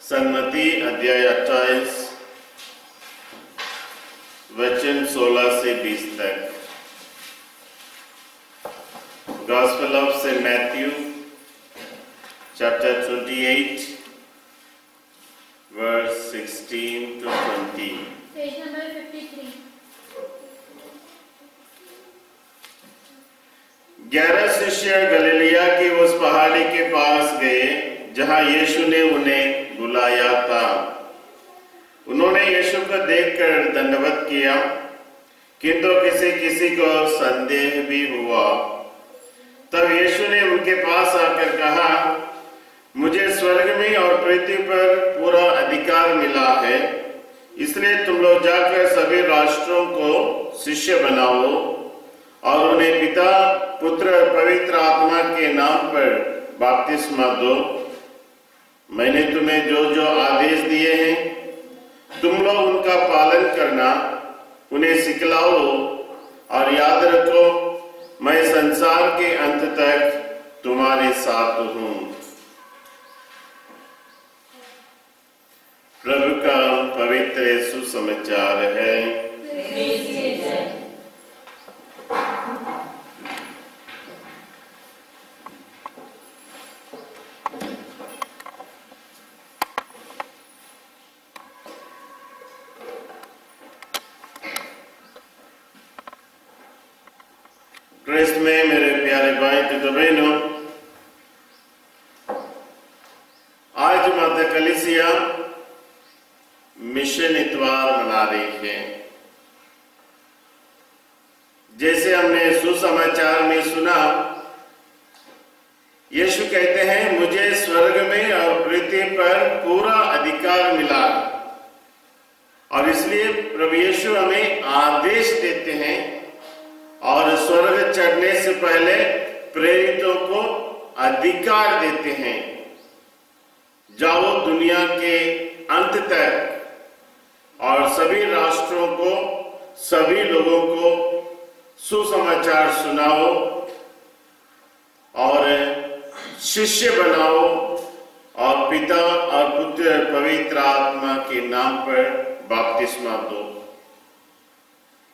सन्मति अध्याय 28 वचन 16 से 20 तक। Gospel of saint Matthew chapter 28 verse 16 to 20। Page number 53। 11 शिष्य गलीलिया की उस पहाड़ी के पास गए जहां यीशु ने उन्हें बुलाया था। उन्होंने यीशु को देखकर दंडवत किया, किंतु किसी किसी को संदेह भी हुआ। तब यीशु ने उनके पास आकर कहा, मुझे स्वर्ग में और पृथ्वी पर पूरा अधिकार मिला है, इसलिए तुम लोग जाकर सभी राष्ट्रों को शिष्य बनाओ और उन्हें पिता, पुत्र और पवित्र आत्मा के नाम पर बपतिस्मा दो। मैंने तुम्हें जो जो आदेश दिए हैं तुम लोग उनका पालन करना, उन्हें सिखलाओ और याद रखो, मैं संसार के अंत तक तुम्हारे साथ हूं। प्रभु का पवित्र सुसमाचार है। क्रिस्त में मेरे प्यारे भाई तो बहनों, आज माता कलीसिया मिशन इतवार मना रही है। जैसे हमने सुसमाचार में सुना, यीशु कहते हैं, मुझे स्वर्ग में और पृथ्वी पर पूरा अधिकार मिला और इसलिए प्रभु यीशु हमें आदेश देते हैं और स्वर्ग चढ़ने से पहले प्रेरितों को अधिकार देते हैं, जाओ दुनिया के अंत तक और सभी राष्ट्रों को, सभी लोगों को सुसमाचार सुनाओ और शिष्य बनाओ और पिता और पुत्र और पवित्र आत्मा के नाम पर बपतिस्मा दो।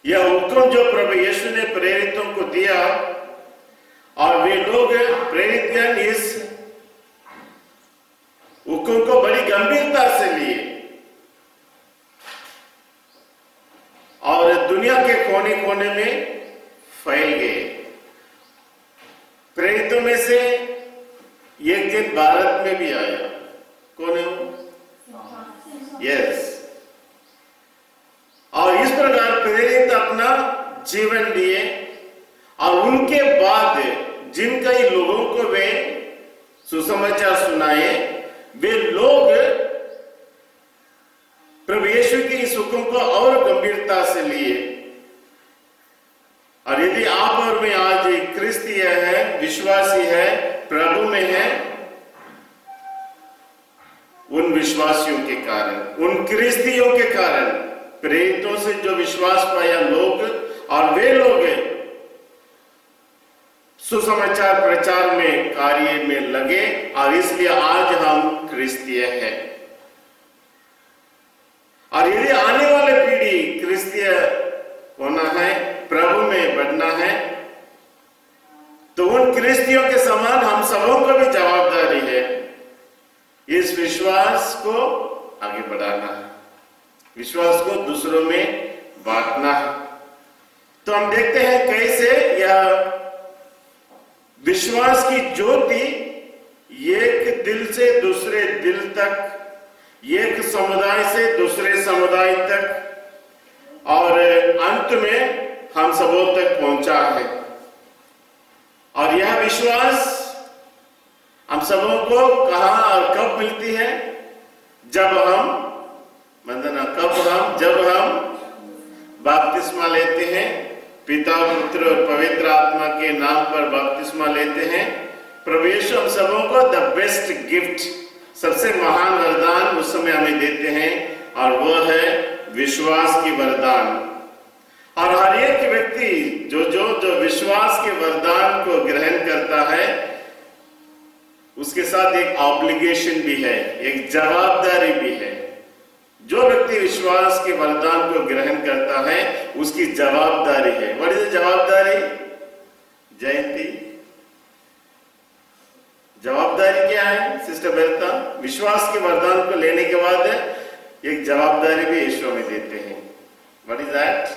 यह हुक्म जो प्रभु यीशु ने प्रेरितों को दिया और वे लोग प्रेरितगण इस हुक्म को बड़ी गंभीरता से लिए और दुनिया के कोने कोने में फैल गए। प्रेरितों में से एक दिन भारत में भी आया। कौन है वो? यस। और इस प्रकार प्रेरित अपना जीवन लिए और उनके बाद जिन कई लोगों को वे सुसमाचार सुनाए, वे लोग प्रभु यीशु के इस हुक्म को और गंभीरता से लिए। और यदि आप और मैं आज क्रिस्तीय है, विश्वासी है, प्रभु में है, उन विश्वासियों के कारण, उन क्रिस्तियों के कारण, प्रेरितों से जो विश्वास पाया लोग, और वे लोग सुसमाचार प्रचार में कार्य में लगे और इसलिए आज हम क्रिस्तीय हैं। और यदि आने वाले पीढ़ी क्रिस्तीय होना है, प्रभु में बढ़ना है, तो उन क्रिस्तियों के समान हम सबों को भी जवाबदारी है इस विश्वास को आगे बढ़ाना है, विश्वास को दूसरों में बांटना है। तो हम देखते हैं कैसे यह विश्वास की ज्योति एक दिल से दूसरे दिल तक, एक समुदाय से दूसरे समुदाय तक और अंत में हम सबों तक पहुंचा है। और यह विश्वास हम सबों को कहां और कब मिलती है? जब हम जब हम बपतिस्मा लेते हैं, पिता, पुत्र और पवित्र आत्मा के नाम पर बपतिस्मा लेते हैं। प्रभु यीशु हम सबों को द बेस्ट गिफ्ट, सबसे महान वरदान उस समय हमें देते हैं और वह है विश्वास की वरदान। और हर एक व्यक्ति जो विश्वास के वरदान को ग्रहण करता है, उसके साथ एक ऑब्लिगेशन भी है, एक जवाबदारी भी है। जो व्यक्ति विश्वास के वरदान को ग्रहण करता है उसकी जवाबदारी है। व्हाट इज द जवाबदारी? जयंती, जवाबदारी क्या है सिस्टर बेरता? विश्वास के वरदान को लेने के बाद एक जवाबदारी भी ईश्वर में देते हैं। What is that?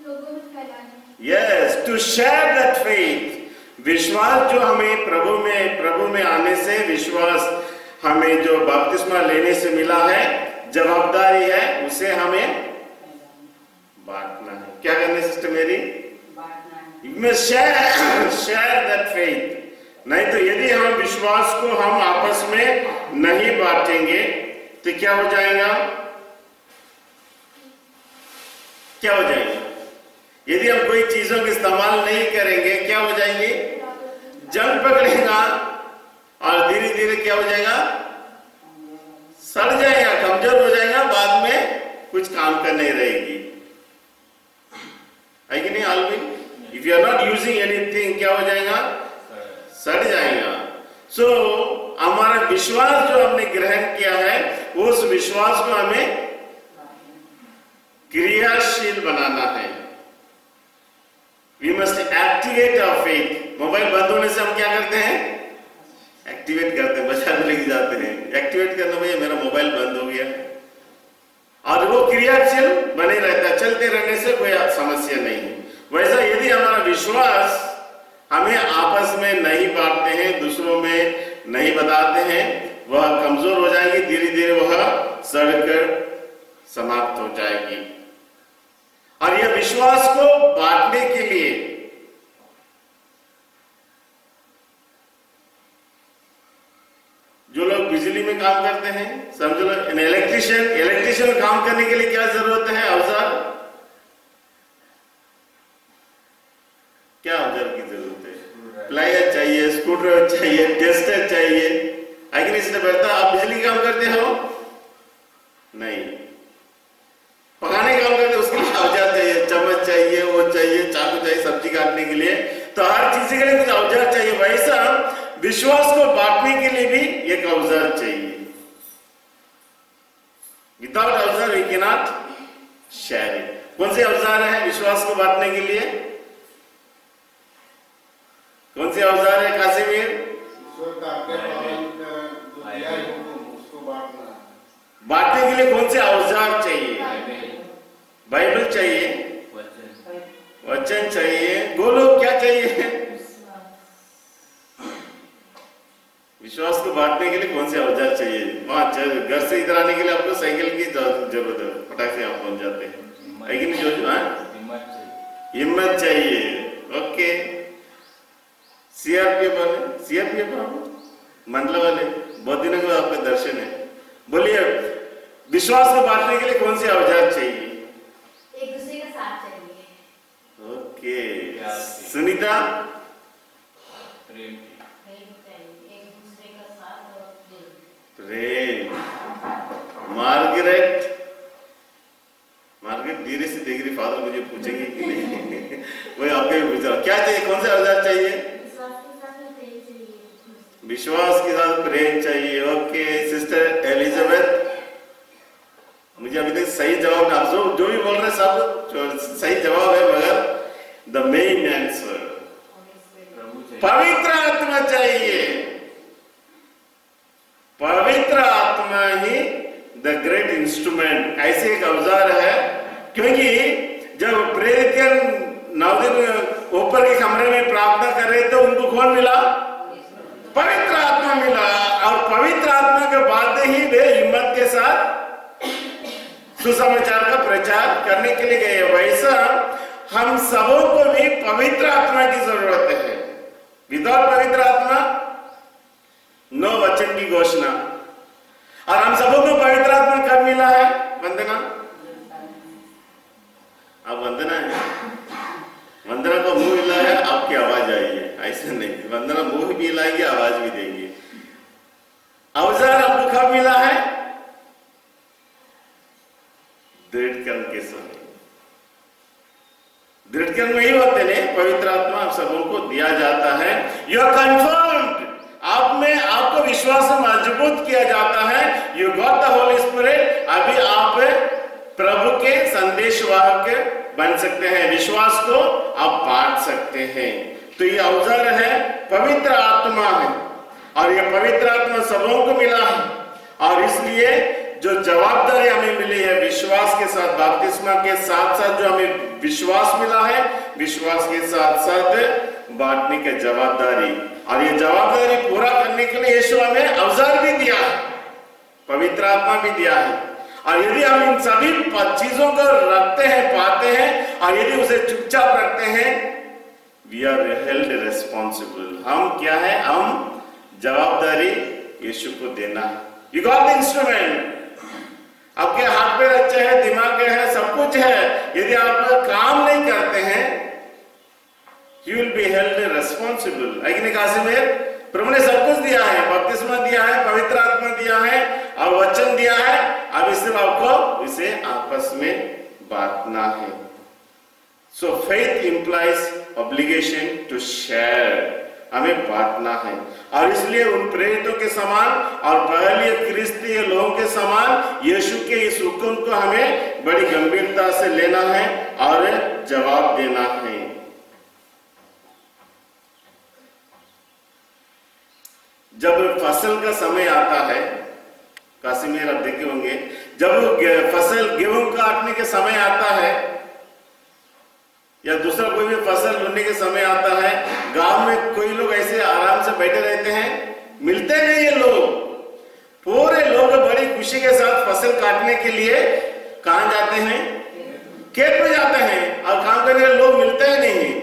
लोगों में फैलाना। Yes, to share that faith. विश्वास जो हमें प्रभु में आने से, विश्वास हमें जो बपतिस्मा लेने से मिला है, जवाबदारी है उसे हमें बांटना है। क्या करना है सिस्टर मेरी? बांटना है। Share that faith. नहीं तो यदि हम विश्वास को हम आपस में नहीं बांटेंगे तो क्या हो जाएगा? क्या हो जाएगा? यदि हम कोई चीजों का इस्तेमाल नहीं करेंगे क्या हो जाएंगे? जंग पकड़ेगा और धीरे धीरे क्या हो जाएगा? सड़ जाएगा, कमजोर हो जाएगा, बाद में कुछ काम कर नहीं रहेगी। है कि नहीं आलविन? If you are not using anything क्या हो जाएगा? सड़ जाएगा। सो हमारा विश्वास जो हमने ग्रहण किया है उस विश्वास को हमें क्रियाशील बनाना है। We must activate our faith. Mobile बंद होने से हम क्या करते हैं? एक्टिवेट करते हैं, बाजार में लेके जाते हैं, एक्टिवेट करना, भैया मेरा मोबाइल बंद हो गया, और वो क्रियाशील बने रहता है। चलते रहने से कोई समस्या नहीं है। वैसा यदि हमारा विश्वास हमें आपस में नहीं बांटते हैं, दूसरों में नहीं बताते हैं, वह कमजोर हो जाएगी, धीरे धीरे वह सड़कर समाप्त हो जाएगी। और यह विश्वास को बांटने के लिए जो लोग बिजली में काम करते हैं, समझ लो इलेक्ट्रिशियन काम करने के लिए क्या जरूरत है? औजार। क्या औजार की जरूरत है? प्लायर चाहिए, स्क्रूड्राइवर चाहिए, टेस्टर चाहिए। है कि नहीं? इसने बताया आप बिजली काम करते हो? नहीं। पकाने का काम करते हो, उसके लिए औजार चाहिए, चम्मच चाहिए, वो चाहिए, चाकू चाहिए सब्जी काटने के लिए, तो हर चीज के लिए कुछ औजार चाहिए। वैसा विश्वास को बांटने के लिए भी एक औजार चाहिए। विदाउट औजार we can not share it. कौन से औजार है विश्वास को बांटने के लिए? कौन से औजार है कासिमीर? बांटने के लिए कौन से औजार चाहिए? बाइबल चाहिए, वचन चाहिए, बोलो क्या चाहिए? विश्वास को बांटने के लिए कौन से औजार चाहिए? वहां घर से इधर आने के लिए आपको साइकिल की जरूरत है, फटाक से आप पहुंच जाते हैं। है कि नहीं? जो हिम्मत चाहिए। ओके, सीआरपीएफ मंडल वाले, बहुत दिनों के बाद आपका दर्शन है। बोलिए, विश्वास को बांटने के लिए कौन से औजार चाहिए? एक दूसरे का साथ चाहिए। ओके, सुनीता? प्रेम चाहिए, एक दूसरे का साथ और प्रेम। मार्गरेट धीरे से देख रही, फादर मुझे पूछेंगे कि नहीं? वही आपके भी पूछ रहा, क्या चाहिए? कौन से औजार चाहिए? विश्वास के साथ प्रेम चाहिए। Okay, sister Elizabeth? मुझे अभी तक सही जवाब ना, जो भी बोल रहे सब सही जवाब है, मगर द मेन आंसर पवित्र आत्मा चाहिए। पवित्र आत्मा ही द ग्रेट इंस्ट्रूमेंट, ऐसे एक औजार है। क्योंकि जब प्रेरित 9 दिन ऊपर के कमरे में प्रार्थना कर रहे तो उनको कौन मिला? पवित्र आत्मा मिला। और पवित्र आत्मा के बाद ही वे हिम्मत के साथ सुसमाचार का प्रचार करने के लिए गए। वैसा हम सबों को भी पवित्र आत्मा की जरूरत है। विदाउट पवित्र आत्मा नो वचन की घोषणा। और हम सबों को पवित्र आत्मा कब मिला है? वंदना, अब वंदना है, वंदना को मुंह मिला है, आपकी आवाज आई है, ऐसा नहीं। वंदना मुंह भी लाएगी, आवाज भी देंगी। औजार आपको कब मिला है? दृढ़करण के समय। दृढ़करण में ही होते हैं, पवित्र आत्मा आप सबों को दिया जाता है। यू आर कंफर्म्ड, विश्वास में मजबूत किया जाता है। You got the Holi spirit, अभी आप प्रभु के संदेशवाहक बन सकते हैं, विश्वास को आप बांट सकते हैं। तो ये अवसर है, पवित्र आत्मा है, और ये पवित्र आत्मा सबों को मिला है, और इसलिए जो जवाबदारी हमें मिली है विश्वास के साथ, बपतिस्मा के साथ साथ जो हमें विश्वास मिला है, विश्वास के साथ साथ बांटने की जवाबदारी, और ये जवाबदारी पूरा करने के लिए यीशु हमें अवसर भी दिया है, पवित्र आत्मा भी दिया है। और यदि हम इन सभी चीजों को रखते हैं, पाते हैं, और यदि उसे चुपचाप रखते हैं, वी आर हेल्ड रिस्पॉन्सिबल। हम क्या है, हम जवाबदारी यीशु को देना है। यू गॉट द इंस्ट्रूमेंट, आपके हाथ पैर अच्छे हैं, दिमाग है, सब कुछ है, यदि आप काम नहीं करते हैं, you will be held responsible. है कि नहीं कासिमिर? प्रभु ने सब कुछ दिया है, बपतिस्मा दिया है, पवित्र आत्मा दिया है, और वचन दिया है, अब सिर्फ आपको इसे आपस में बांटना है। So faith implies obligation to share, हमें बांटना है, और इसलिए उन प्रेरितों के समान और पहले क्रिस्तीय लोगों के समान यीशु के इस हुक्म को हमें बड़ी गंभीरता से लेना है और जवाब देना है। जब फसल का समय आता है, कासिमिर आप देखे होंगे, जब फसल गेहूं काटने के समय आता है या दूसरा कोई भी फसल ढूंढने के समय आता है, गांव में कोई लोग ऐसे आराम से बैठे रहते हैं, मिलते नहीं है लोग, पूरे लोग बड़ी खुशी के साथ फसल काटने के लिए कहां जाते हैं? खेत में जाते हैं, और काम करने के लोग मिलते ही नहीं।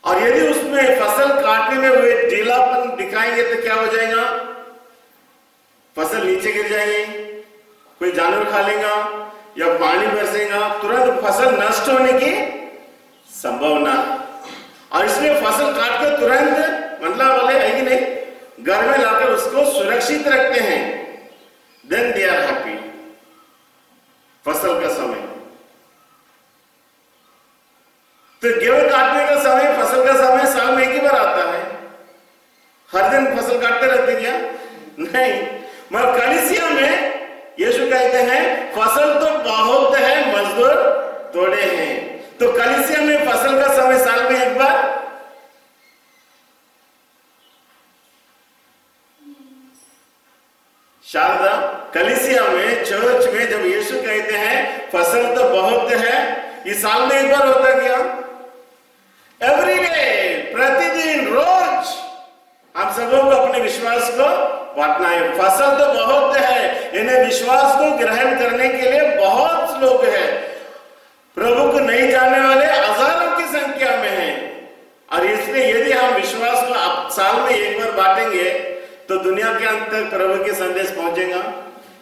और यदि उसमें फसल काटने में वे ढीलापन दिखाएंगे तो क्या हो जाएगा? फसल नीचे गिर जाएगी, कोई जानवर खा लेगा या पानी बरसेगा, तुरंत फसल नष्ट होने की संभावना। और इसलिए फसल काट कर तुरंत मतलब वाले है कि नहीं, घर में लाकर उसको सुरक्षित रखते हैं, देन दे आर हैप्पी। फसल का समय, तो गेहूं काटने का समय, फसल का समय साल में एक ही बार आता है। हर दिन फसल काटते रहते क्या? नहीं। मगर कलीसिया में यीशु कहते हैं फसल तो बहुत है, मजदूर थोड़े हैं। तो कलीसिया में फसल का समय साल में एक बार, शारदा कलीसिया में, चर्च में जब यीशु कहते हैं फसल तो बहुत है, ये साल में एक बार होता क्या? एवरीडे, प्रतिदिन, रोज हम सबों को अपने विश्वास को बांटना है। फसल तो बहुत है, इन्हें विश्वास को ग्रहण करने के लिए बहुत लोग हैं, प्रभु को नहीं जानने वाले हजारों की संख्या में हैं। और इसलिए यदि हम विश्वास को साल में एक बार बांटेंगे तो दुनिया के अंत तक प्रभु के संदेश पहुंचेगा।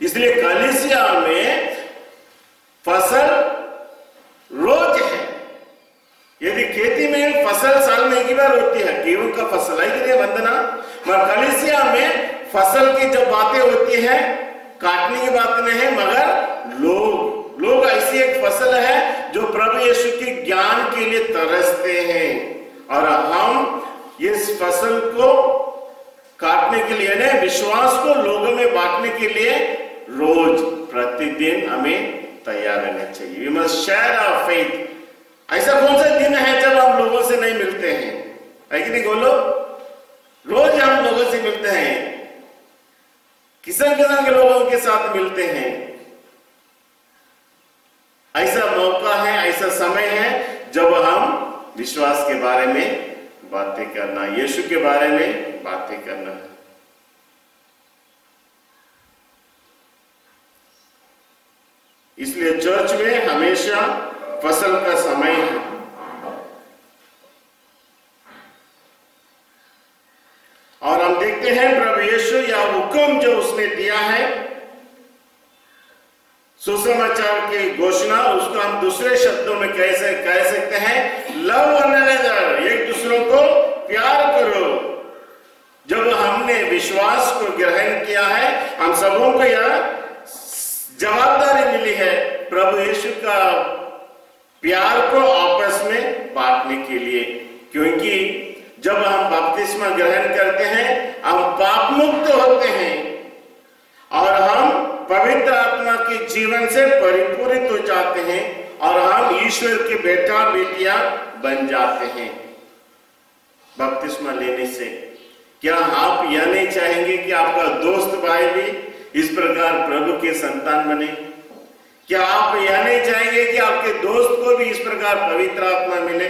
इसलिए कलीसिया में फसल रोज है। यदि खेती में फसल साल में एक ही बार होती है, गेहूं का फसल है कि नहीं वंदना, मगर कलीसिया में फसल की जब बातें होती है, काटने की बात नहीं है, मगर लोग ऐसी एक फसल है जो प्रभु यीशु के ज्ञान के लिए तरसते हैं, और हम इस फसल को काटने के लिए ना, विश्वास को लोगों में बांटने के लिए रोज प्रतिदिन हमें तैयार रहना चाहिए। We must share our faith. ऐसा कौन सा दिन है जब हम लोगों से नहीं मिलते हैं? है कि नहीं बोलो? रोज हम लोगों से मिलते हैं, किस्म किस्म के लोगों के साथ मिलते हैं। ऐसा मौका है, ऐसा समय है जब हम विश्वास के बारे में बातें करना, यीशु के बारे में बातें करना। इसलिए चर्च में हमेशा फसल का समय है। और हम देखते हैं प्रभु यीशु या हुक्म जो उसने दिया है, सुसमाचार की घोषणा, उसको हम दूसरे शब्दों में कैसे कह सकते हैं? लव वन अनदर, एक दूसरों को प्यार करो। जब हमने विश्वास को ग्रहण किया है, हम सबों को यह जवाबदारी मिली है प्रभु यीशु का प्यार को आपस में बांटने के लिए, क्योंकि जब हम बपतिस्मा ग्रहण करते हैं हम पाप मुक्त होते हैं और हम पवित्र आत्मा के जीवन से परिपूरित हो जाते हैं और हम ईश्वर के बेटा बेटियां बन जाते हैं बपतिस्मा लेने से। क्या आप यह नहीं चाहेंगे कि आपका दोस्त भाई भी इस प्रकार प्रभु के संतान बने? क्या आप यह नहीं चाहेंगे कि आपके दोस्त को भी इस प्रकार पवित्र आत्मा मिले?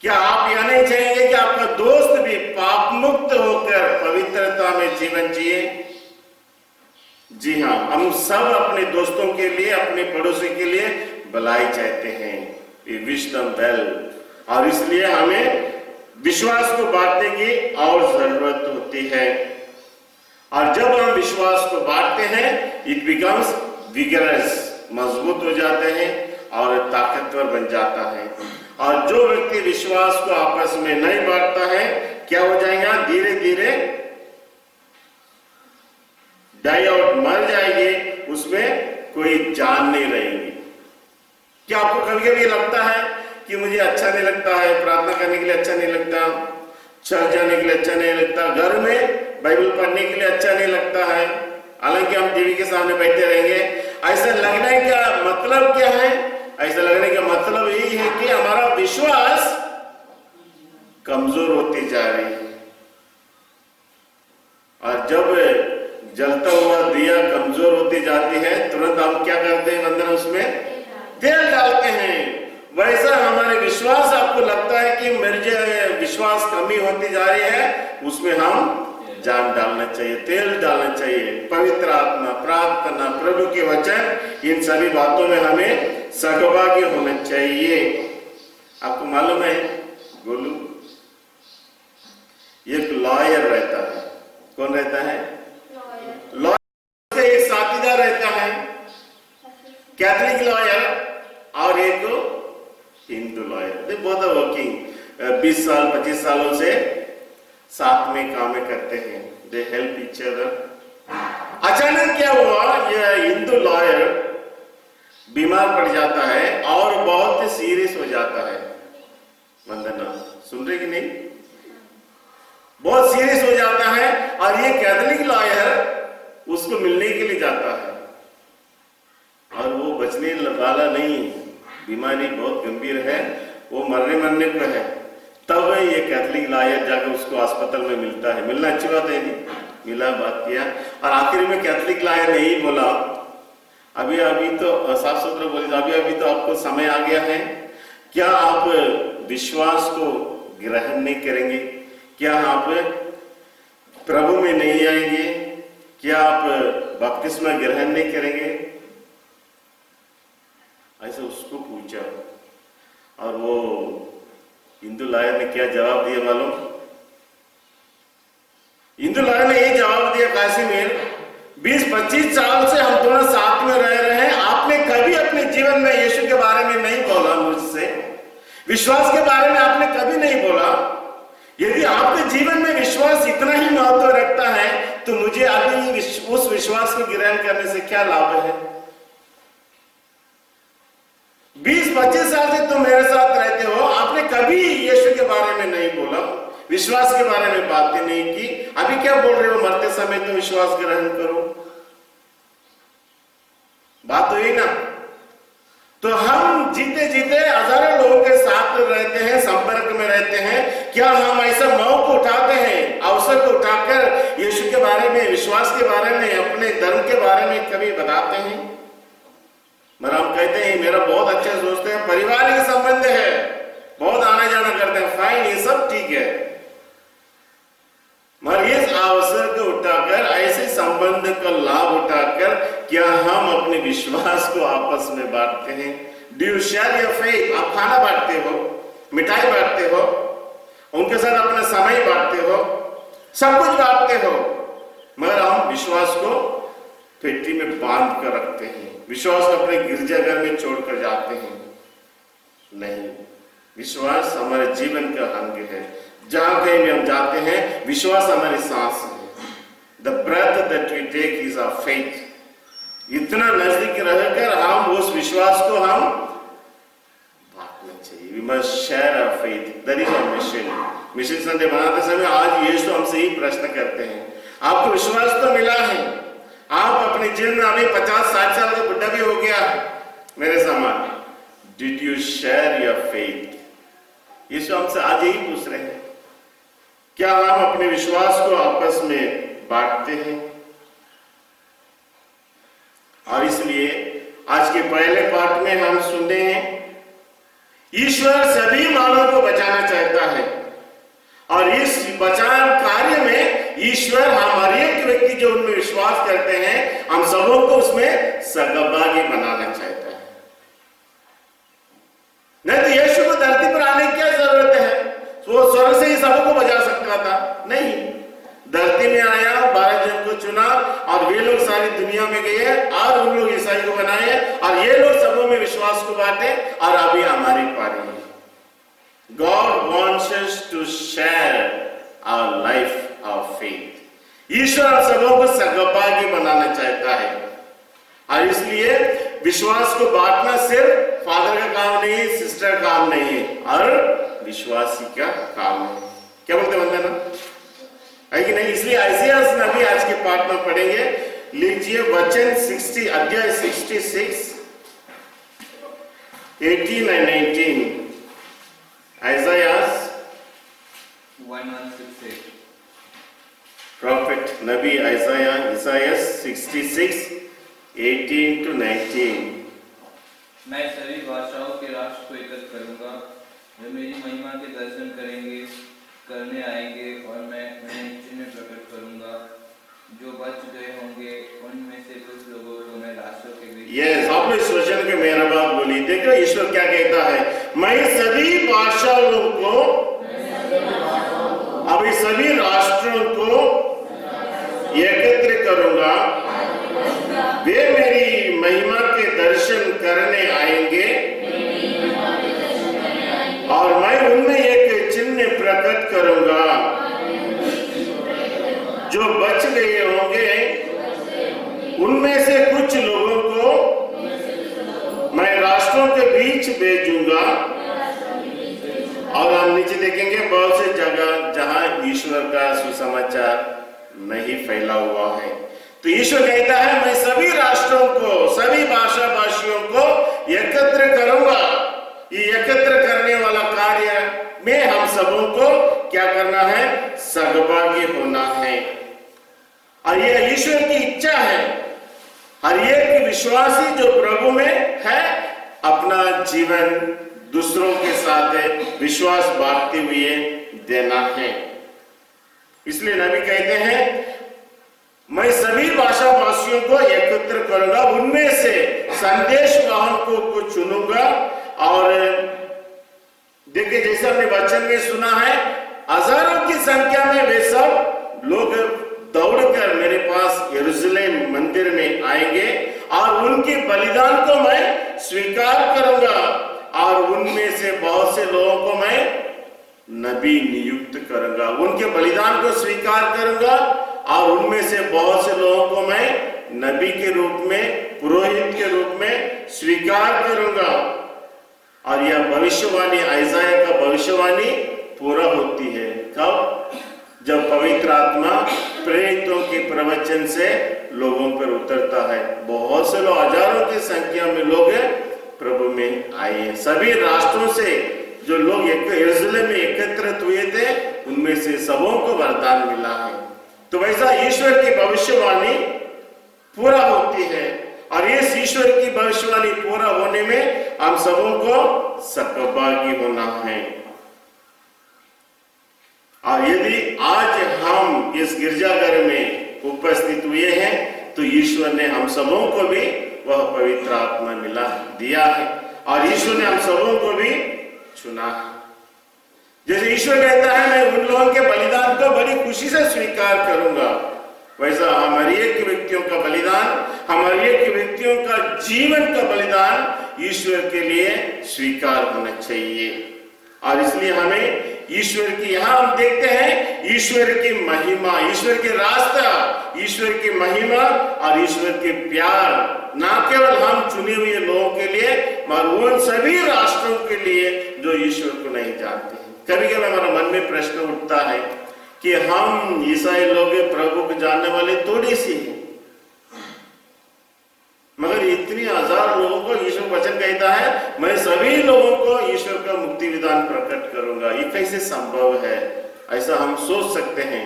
क्या आप यह नहीं चाहेंगे कि आपका दोस्त भी पाप मुक्त होकर पवित्रता में जीवन जिए? जी हाँ, हम सब अपने दोस्तों के लिए, अपने पड़ोसी के लिए भलाई चाहते हैं। वी विश देम वेल, और इसलिए हमें विश्वास को बांटने की और जरूरत होती है। और जब हम विश्वास को बांटते हैं इट बिकम्स विगरस, मजबूत हो जाते हैं और ताकतवर बन जाता है। और जो व्यक्ति विश्वास को आपस में नहीं बांटता है क्या हो जाएगा? धीरे धीरे डाई आउट, मर जाएंगे, उसमें कोई जान नहीं रहेगी। क्या आपको कभी कभी लगता है कि मुझे अच्छा नहीं लगता है, प्रार्थना करने के लिए अच्छा नहीं लगता, चर्च जाने के लिए अच्छा नहीं लगता, घर में बाइबल पढ़ने के लिए अच्छा नहीं लगता है, हालांकि हम टीवी के सामने बैठे रहेंगे? ऐसा लगने का मतलब क्या है? ऐसा लगने का मतलब यही है कि हमारा विश्वास कमजोर होती जा रही है। और जब जलता हुआ दिया कमजोर होती जाती है तुरंत हम क्या करते हैं वंदना? उसमें तेल डालते हैं। वैसा हमारे विश्वास, आपको लगता है कि मेरे विश्वास कमी होती जा रही है, उसमें हम जान डालना चाहिए, तेल डालना चाहिए। पवित्र आत्मा प्राप्त करना, प्रभु के वचन, इन सभी बातों में हमें सहभागी होना चाहिए। आपको मालूम है गोलू, एक लॉयर रहता है। कौन रहता है? लॉयर से एक साथीदार रहता है, कैथोलिक लॉयर और एक Hindu lawyer. Both are working 20 साल 25 सालों से साथ में काम करते हैं। They help each other. अचानक क्या हुआ, यह हिंदू लॉयर बीमार पड़ जाता है और बहुत सीरियस हो जाता है। वंदना सुन रहे कि नहीं? बहुत सीरियस हो जाता है और ये कैथोलिक लॉयर उसको मिलने के लिए जाता है और वो बचने वाला नहीं, बीमारी बहुत गंभीर है, वो मरने को है। तब ये कैथोलिक लॉयर जाकर उसको अस्पताल में मिलता है। मिलना अच्छी बात है, नहीं मिला, बात किया और आखिर में कैथोलिक लॉयर ने ही बोला, अभी तो साफ सुथरा बोले, अभी तो आपको समय आ गया है, क्या आप विश्वास को ग्रहण नहीं करेंगे? क्या आप प्रभु में नहीं आएंगे? क्या आप बपतिस्मा ग्रहण नहीं करेंगे? ऐसा उसको पूछा और वो हिंदू लॉयर ने क्या जवाब दिया मालूम? हिंदू लॉयर ने ये जवाब दिया, कासिमिर 20-25 साल से हम दोनों साथ में रह रहे हैं, आपने कभी अपने जीवन में यीशु के बारे में नहीं बोला मुझसे, विश्वास के बारे में आपने कभी नहीं बोला। यदि आपके जीवन में विश्वास इतना ही महत्व रखता है तो मुझे अभी उस विश्वास को ग्रहण करने से क्या लाभ है? 20-25 साल से तुम मेरे साथ रहते हो, आपने कभी यीशु के बारे में नहीं बोला, विश्वास के बारे में बातें नहीं की, अभी क्या बोल रहे हो मरते समय तो विश्वास ग्रहण करो? बात तो यही ना। तो हम जीते जीते हजारों लोगों के साथ रहते हैं, संपर्क में रहते हैं, क्या हम ऐसा मौका उठाते हैं, अवसर को उठाकर यीशु के बारे में, विश्वास के बारे में, अपने धर्म के बारे में कभी बताते हैं? मगर हम कहते हैं मेरा बहुत अच्छा दोस्त है, पारिवारिक संबंध है, बहुत आना जाना करते हैं, फाइन, ये सब ठीक है, मगर इस अवसर को उठाकर, ऐसे संबंध का लाभ उठाकर क्या हम अपने विश्वास को आपस में बांटते हैं? Do you share your faith? आप खाना बांटते हो, मिठाई बांटते हो, उनके साथ अपना समय बांटते हो, सब कुछ बांटते हो, मगर हम विश्वास को पेटी में बांध कर रखते हैं, विश्वास को अपने गिरजाघर में छोड़कर जाते हैं? नहीं, विश्वास हमारे जीवन का अंग है। जहां कहीं भी हम जाते हैं, विश्वास हमारी सांस है। The breath that we take is our faith. इतना नजदीक रहकर हम उस विश्वास को हम बांटना चाहिए। We must share our faith. That is our mission. Mission Sunday बनाते समय आज यीशु हमसे ही प्रश्न करते हैं, आपको विश्वास तो मिला है, आप अपने जीवन में अभी 50-60 साल का बुढ़ा भी हो गया मेरे समान, did you share your faith? Yeshu हमसे आज यही पूछ रहे हैं, क्या हम अपने विश्वास को आपस में बांटते हैं? और इसलिए आज के पहले पाठ में हम सुनते हैं, ईश्वर सभी मानव को बचाना चाहता है और इस बचाव कार्य में ईश्वर हर एक व्यक्ति जो उनमें विश्वास करते हैं, हम सबों को उसमें सहभागी बनाना चाहता है। नहीं तो यीशु को धरती पर आने की क्या जरूरत है? वो स्वर्ग से ही सबको बचा सकता था? नहीं, धरती में आया, 12 जन को चुना और वे लोग सारी दुनिया में गए और उन लोग ईसाई को बनाए और ये लोग सबों में विश्वास को बांटे और अभी हमारी पारी है। God wants us to share our life, our faith. ईश्वर आप सबों को सहभागी बनाना चाहता है और इसलिए विश्वास को बांटना सिर्फ फादर का काम नहीं है, सिस्टर का काम नहीं है, और विश्वासी का काम है। क्या बोलते हैं वंदना? है कि नहीं? इसलिए आइजिया नबी आज के पाठ में पढ़ेंगे। लीजिए वचन 60 अध्याय 66 18 and 19। आइजिया 1:1-6 profit Nabi आइजिया 66 18 to 19। मैं सभी भाषाओं के राष्ट्र को एकत्र करूंगा, वे मेरी महिमा के दर्शन करने आएंगे और मैं चिन्ह प्रकट करूंगा। जो बच गए होंगे उनमें से कुछ लोगों को मैं राष्ट्रों के बीच। यस, आप लोग इस वचन के मेरा बात बोली। देखो ईश्वर क्या कहता है, मैं सभी भाषाओं को, अभी सभी राष्ट्रों को एकत्र करूंगा, वे मेरी महिमा के दर्शन करने आएंगे और मैं उनमें एक चिन्ह प्रकट करूंगा। जो बच गए होंगे उनमें से कुछ लोगों को मैं राष्ट्रों के बीच भेजूंगा। और हम नीचे देखेंगे बहुत से जगह जहां ईश्वर का सुसमाचार नहीं फैला हुआ है। तो ईश्वर कहता है मैं सभी राष्ट्रों को, सभी भाषा भाषियों को एकत्र करूंगा। ये एकत्र करने वाला कार्य में हम सबों को क्या करना है? सहभागी होना है। और यह ईश्वर की इच्छा है, हर एक विश्वासी जो प्रभु में है अपना जीवन दूसरों के साथ विश्वास बांटते हुए देना है। इसलिए नबी कहते हैं मैं सभी भाषा भाषियों को एकत्र करूंगा, उनमें से संदेश वाहन को चुनूंगा। और देखिए जैसे हमने वचन में सुना है, हजारों की संख्या में वे सब लोग दौड़कर मेरे पास यरूशलेम मंदिर में आएंगे और उनके बलिदान को मैं स्वीकार करूंगा और उनमें से बहुत से लोगों को मैं नबी नियुक्त करूंगा। उनके बलिदान को स्वीकार करूंगा और उनमें से बहुत से लोगों को मैं नबी के रूप में, पुरोहित के रूप में स्वीकार करूंगा। और यह भविष्यवाणी, आइज़ाया का भविष्यवाणी पूरा होती है। कब? जब पवित्र आत्मा प्रेरितों के प्रवचन से लोगों पर उतरता है। बहुत से लोग, हजारों की संख्या में लोग प्रभु में आए हैं। सभी राष्ट्रों से जो लोग यरूशलेम में एकत्रित हुए थे उनमें से सबों को वरदान मिला है। तो वैसा ईश्वर की भविष्यवाणी पूरा होती है और इस ईश्वर की भविष्यवाणी पूरा होने में हम सबों को सहभागी होना है। और यदि आज हम इस गिरजाघर में उपस्थित हुए हैं तो ईश्वर ने हम सबों को भी वह पवित्र आत्मा मिला दिया है और ईश्वर ने हम सबों को भी चुना है। जैसे ईश्वर कहता है मैं उन लोगों के बलिदान को बड़ी खुशी से स्वीकार करूंगा, वैसा हमारे एक व्यक्तियों का बलिदान, हमारे एक व्यक्तियों का जीवन का बलिदान ईश्वर के लिए स्वीकार होना चाहिए। और इसलिए हमें ईश्वर की, यहां हम देखते हैं ईश्वर की महिमा, ईश्वर के रास्ता, ईश्वर की महिमा और ईश्वर के प्यार ना केवल हम चुने हुए लोगों के लिए मगर उन सभी राष्ट्रों के लिए जो ईश्वर को नहीं जानते हैं। कभी कभी हमारे मन में प्रश्न उठता है कि हम ईसाई लोग प्रभु को जानने वाले थोड़ी सी हैं, मगर इतनी हजार लोगों को ईश्वर वचन कहता है मैं सभी लोगों को ईश्वर का मुक्ति विधान प्रकट करूंगा। ये कैसे संभव है? ऐसा हम सोच सकते हैं।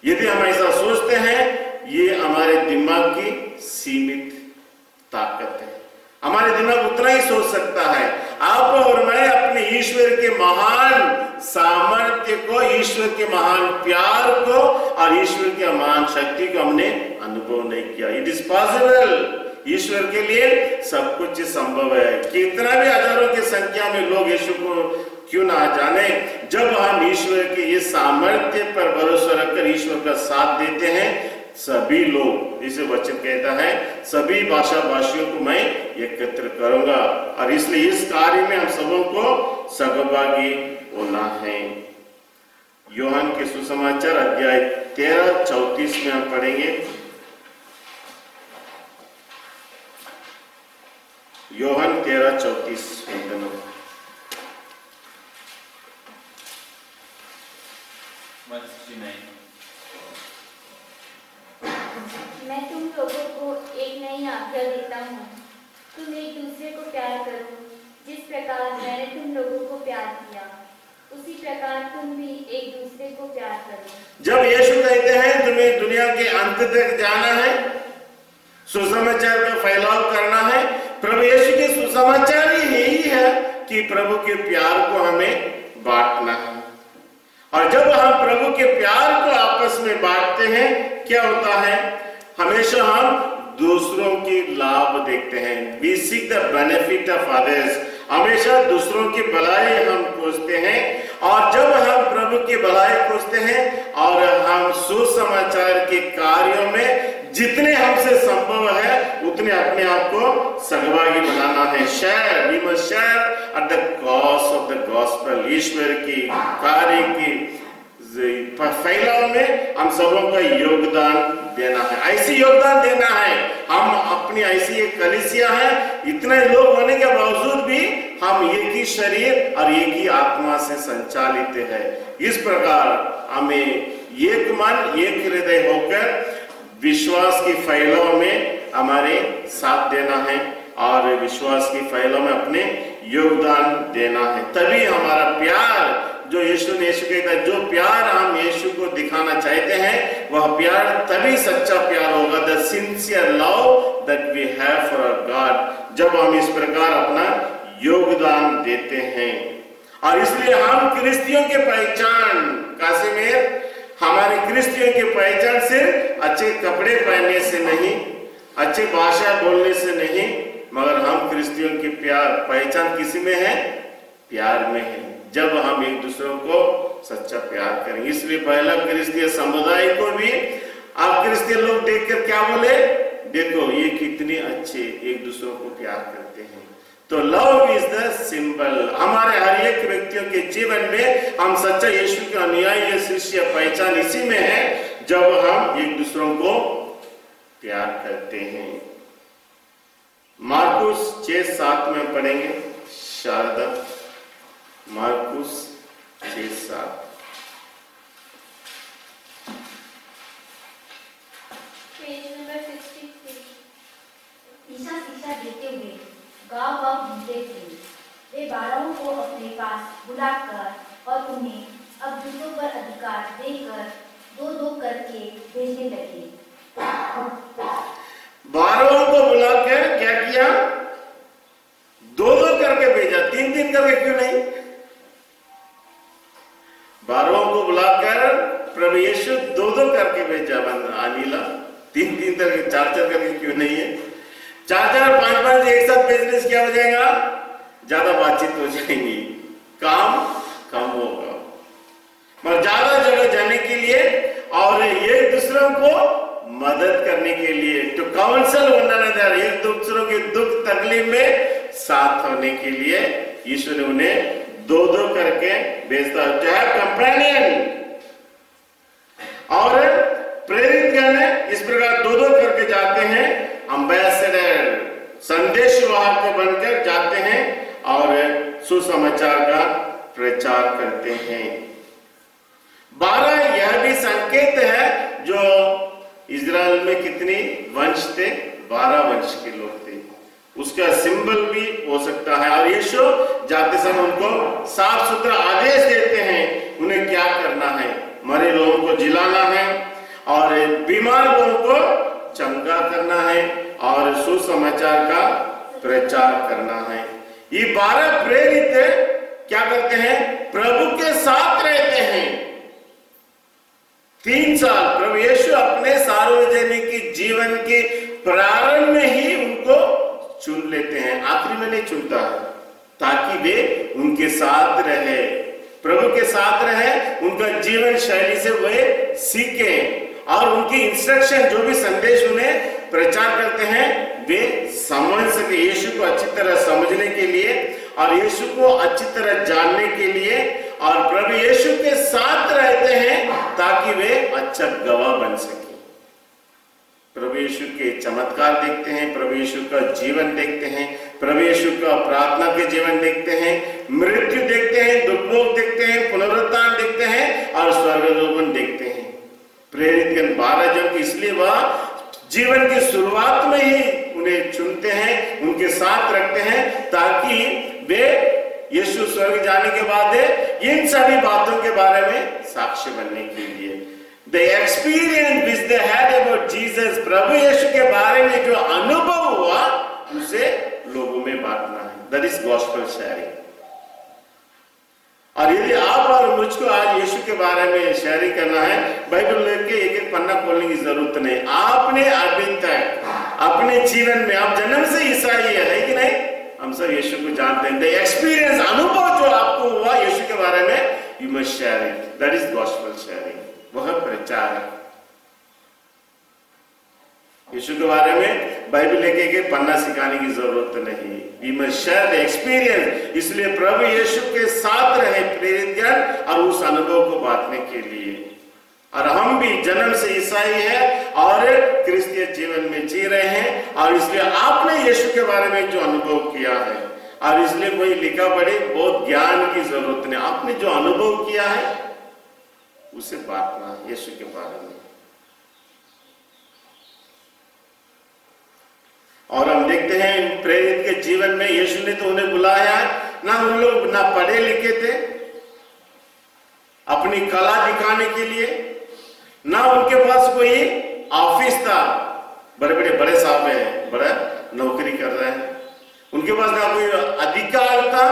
यदि हम ऐसा सोचते हैं, ये हमारे दिमाग की सीमित ताकत है। हमारे दिमाग उतना ही सोच सकता है। आप और मैं अपने ईश्वर के महान सामर्थ्य को, ईश्वर के महान प्यार को और ईश्वर के महान शक्ति को हमने अनुभव नहीं किया। It is possible. ईश्वर के लिए सब कुछ संभव है। कितना भी हजारों की संख्या में लोग यीशु को क्यों ना जाने, जब हम ईश्वर के ये सामर्थ्य पर भरोसा रखकर ईश्वर का साथ देते हैं, सभी लोग, जिसे वचन कहता है, सभी भाषा भाषियों को मैं एकत्र करूंगा। और इसलिए इस कार्य में हम सबों को सहभागी होना है। यूहन्ना के सुसमाचार अध्याय 13:34 में हम पढ़ेंगे। यूहन्ना 13:34 मैं तुम लोगों को एक नई आज्ञा देता हूँ, तुम एक दूसरे को प्यार करो। जिस प्रकार मैंने तुम लोगों को प्यार किया, उसी प्रकार तुम भी एक दूसरे को प्यार करो। जब यीशु कहते हैं तुम्हें दुनिया के अंत तक जाना है, सुसमाचार का फैलाव करना है, प्रभु यीशु के सुसमाचार ही यही है कि प्रभु के प्यार को हमें बांटना है। और जब हम प्रभु के प्यार को आपस में बांटते हैं, क्या होता है? हमेशा हम दूसरों की लाभ देखते हैं। We seek the benefit of others। हमेशा दूसरों की भलाई हम खोजते हैं। और जब हम प्रभु की भलाई खोजते हैं और हम सुसमाचार के कार्यों में जितने हमसे संभव है उतने अपने आप को सहभागी बनाना है। Share, we must share at the cause of the gospel. ईश्वर की कार्य की फैलाव में हम सबों का योगदान देना है। ऐसी योगदान देना है, हम अपनी ऐसी एक कलीसिया है, इतने लोग होने के बावजूद भी हम एक ही शरीर और एक ही आत्मा से संचालित है। इस प्रकार हमें एक मन एक हृदय होकर विश्वास की फैलाव में हमारे साथ देना है और विश्वास की फैलाव में अपने योगदान देना है। तभी हमारा प्यार जो यीशु कहता है, जो प्यार हम यीशु को दिखाना चाहते हैं, वह प्यार तभी सच्चा प्यार होगा। The sincere love that we have for our God. जब हम इस प्रकार अपना योगदान देते हैं। और इसलिए हम क्रिस्तियों की पहचान, कासिमेर, हमारे क्रिस्तियों की पहचान सिर्फ अच्छे कपड़े पहनने से नहीं, अच्छे भाषा बोलने से नहीं, मगर हम क्रिस्तियों की पहचान किसी में है? प्यार में है। जब हम एक दूसरों को सच्चा प्यार करेंगे। इसलिए पहला क्रिस्तीय समुदाय को भी आप क्रिस्तीय लोग देखकर क्या बोले? देखो ये कितने अच्छे एक दूसरों को प्यार करते हैं। तो लव इज द सिंबल। हमारे हर एक व्यक्तियों के जीवन में हम सच्चा यीशु के अनुयायी शिष्य पहचान इसी में है, जब हम एक दूसरों को प्यार करते हैं। मार्कुस 6:7 में पढ़ेंगे। शारदा, मार्कुस 6:7। Page number 63। ईसा देते हुए गाँव घूमते थे। वे 12 को अपने पास बुलाकर और उन्हें अद्भुतों पर अधिकार देकर 2-2 करके भेजने लगे। 12 को बुलाकर क्या किया? 2-2 करके भेजा। 3-3 करके क्यों नहीं? 12 को बुलाकर प्रभु यीशु 2-2 करके भेजा। अनिला 3-3 करके 4-4 करके क्यों नहीं है? 4-4 5-5 एक साथ भेजने से क्या हो जाएगा? ज्यादा बातचीत हो जाएगी, काम कम होगा। मगर ज्यादा जगह जाने के लिए और एक दूसरों को मदद करने के लिए, तो काउंसिल होना नजर, एक दूसरों के दुख तकलीफ में साथ होने के लिए यीशु ने उन्हें 2-2 करके भेजता है। कंपेनियन और प्रेरित गण इस प्रकार 2-2 करके जाते हैं। एम्बेसडर, संदेशवाहक बनकर जाते हैं और सुसमाचार का प्रचार करते हैं। 12 यह भी संकेत है, जो इजराइल में कितने वंश थे? 12 वंश के लोग थे, उसका सिंबल भी हो सकता है। और यीशु जाते समय उनको साफ सुथरा आदेश देते हैं उन्हें क्या करना है। मरे लोगों को जिलाना है और बीमार लोगों को चंगा करना है और सुसमाचार का प्रचार करना है। ये 12 प्रेरित क्या करते हैं? प्रभु के साथ रहते हैं 3 साल। प्रभु यीशु अपने सार्वजनिक जीवन के प्रारंभ में ही उनको चुन लेते हैं, आखिरी में नहीं चुनता है, ताकि वे उनके साथ रहे, प्रभु के साथ रहे, उनका जीवन शैली से वे सीखें और उनकी इंस्ट्रक्शन, जो भी संदेश उन्हें प्रचार करते हैं, वे समझ सके। यीशु को अच्छी तरह समझने के लिए और यीशु को अच्छी तरह जानने के लिए, और प्रभु यीशु के साथ रहते हैं ताकि वे अच्छा गवाह बन सके। प्रभु यीशु के चमत्कार देखते हैं, प्रभु यीशु का जीवन देखते हैं, प्रभु यीशु का प्रार्थना के जीवन देखते हैं, मृत्यु देखते हैं, दुर्भोग देखते हैं, पुनरुत्थान देखते हैं और स्वर्गारोहण देखते हैं। प्रेरितगण 12 जन, इसलिए वह जीवन की शुरुआत में ही उन्हें चुनते हैं, उनके साथ रखते हैं, ताकि वे यीशु स्वर्ग जाने के बाद इन सभी बातों के बारे में साक्ष्य बनने के लिए, the experience which they had about Jesus, प्रभु यीशु के बारे में जो अनुभव हुआ उसे लोगों में बांटना है। That is gospel sharing। और यदि आप और मुझको आज यीशु के बारे में शेयरिंग करना है, बाइबल लेके एक एक पन्ना खोलने की जरूरत नहीं। आपने अभी तक अपने जीवन में, आप जन्म से ईसाई है कि नहीं? हम सब यीशु को जानते हैं। The experience, अनुभव जो आपको हुआ यीशु के बारे में, you must share it। That is gospel sharing। वह प्रचार है। यीशु के बारे में बाइबल लेके के पन्ना सिखाने की जरूरत नहीं। We must share the experience। इसलिए प्रभु यीशु के साथ रहे प्रेरितगण और उस अनुभव को बांटने के लिए। और हम भी जन्म से ईसाई है और क्रिस्तीय जीवन में जी रहे हैं, और इसलिए आपने यीशु के बारे में जो अनुभव किया है, और इसलिए कोई लिखा पढ़े बहुत ज्ञान की जरूरत नहीं, आपने जो अनुभव किया है उसे बांटना यीशु के बारे में। और हम देखते हैं प्रेरित के जीवन में यीशु ने तो उन्हें बुलाया, ना उन लोग ना पढ़े लिखे थे अपनी कला दिखाने के लिए, ना उनके पास कोई ऑफिस था, बड़े साहब हैं, बड़ा नौकरी कर रहे हैं, उनके पास ना कोई अधिकार था,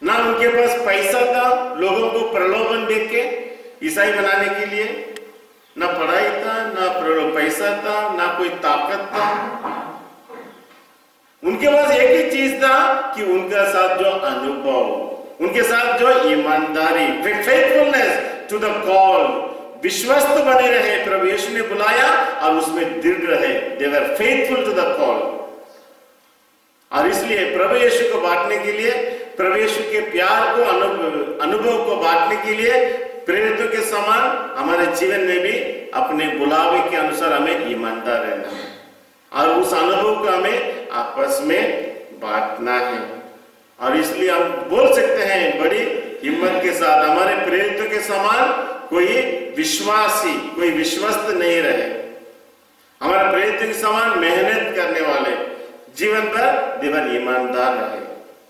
ना उनके पास पैसा था लोगों को प्रलोभन देख के ईसाई बनाने के लिए, ना पढ़ाई था, ना पैसा था, ना कोई ताकत था। उनके पास एक ही चीज था कि उनके साथ जो अनुभव, उनके साथ जो ईमानदारी, फेथफुलनेस टू द कॉल, विश्वस्त बने रहे। प्रभु यीशु ने बुलाया और उसमें दृढ़ रहे। दे वर फेथफुल टू द कॉल। और इसलिए प्रभु यीशु को बांटने के लिए, प्रभु यीशु के प्यार को, अनुभव को बांटने के लिए प्रेरितों के समान हमारे जीवन में भी अपने बुलावे के अनुसार हमें ईमानदार रहना है और उस अनुभव को हमें आपस में बांटना है। और इसलिए हम बोल सकते हैं बड़ी हिम्मत के साथ, हमारे प्रेरितों के समान कोई विश्वासी, कोई विश्वस्त नहीं रहे। हमारे प्रेरितों के समान मेहनत करने वाले, जीवन भर जीवन ईमानदार रहे।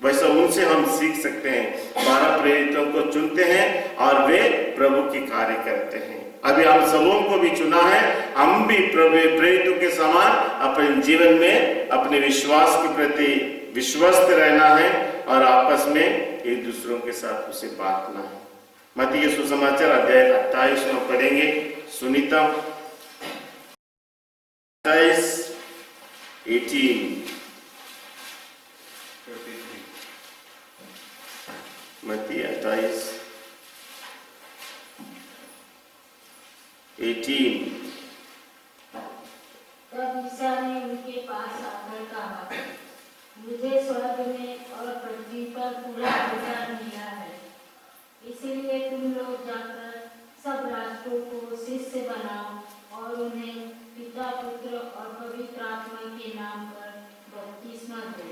वैसा उनसे हम सीख सकते हैं। 12 प्रेरितों को चुनते हैं और वे प्रभु की कार्य करते हैं। अभी हम सबों को भी चुना है, हम भी प्रेरितों के समान अपने जीवन में अपने विश्वास के प्रति विश्वस्त रहना है और आपस में एक दूसरों के साथ उसे बांटना है। मत्ती के सुसमाचार अध्याय 28 में पढ़ेंगे। सुनीता 28:18 मत्ती 28:18 तब ईसा ने उनके पास आकर कहा, मुझे स्वर्ग में और पृथ्वी पर पूरा अधिकार मिला है, इसलिए तुम लोग जाकर सब राष्ट्रों को शिष्य बनाओ और उन्हें पिता, पुत्र और पवित्र आत्मा के नाम पर बपतिस्मा दो।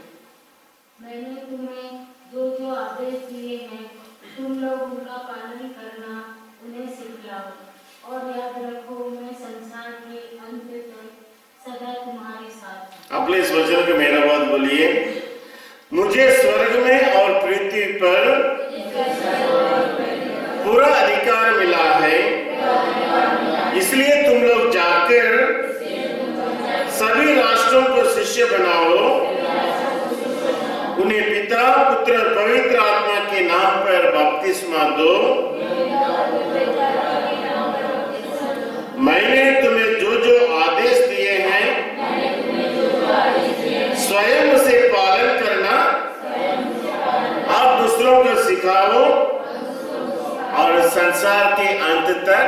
मैंने तुम्हें जो जो आदेश दिए हैं अपने इस वचन को मेरा बात बोलिए। मुझे स्वर्ग में और पृथ्वी पर पूरा अधिकार मिला है, इसलिए तुम लोग जाकर सभी राष्ट्रों को शिष्य बनाओ, उन्हें पिता पुत्र और पवित्र आत्मा के नाम पर बपतिस्मा दो। मैंने तुम्हें जो जो आदेश दिए हैं स्वयं उसे पालन करना, आप दूसरों को सिखाओ और संसार के अंत तक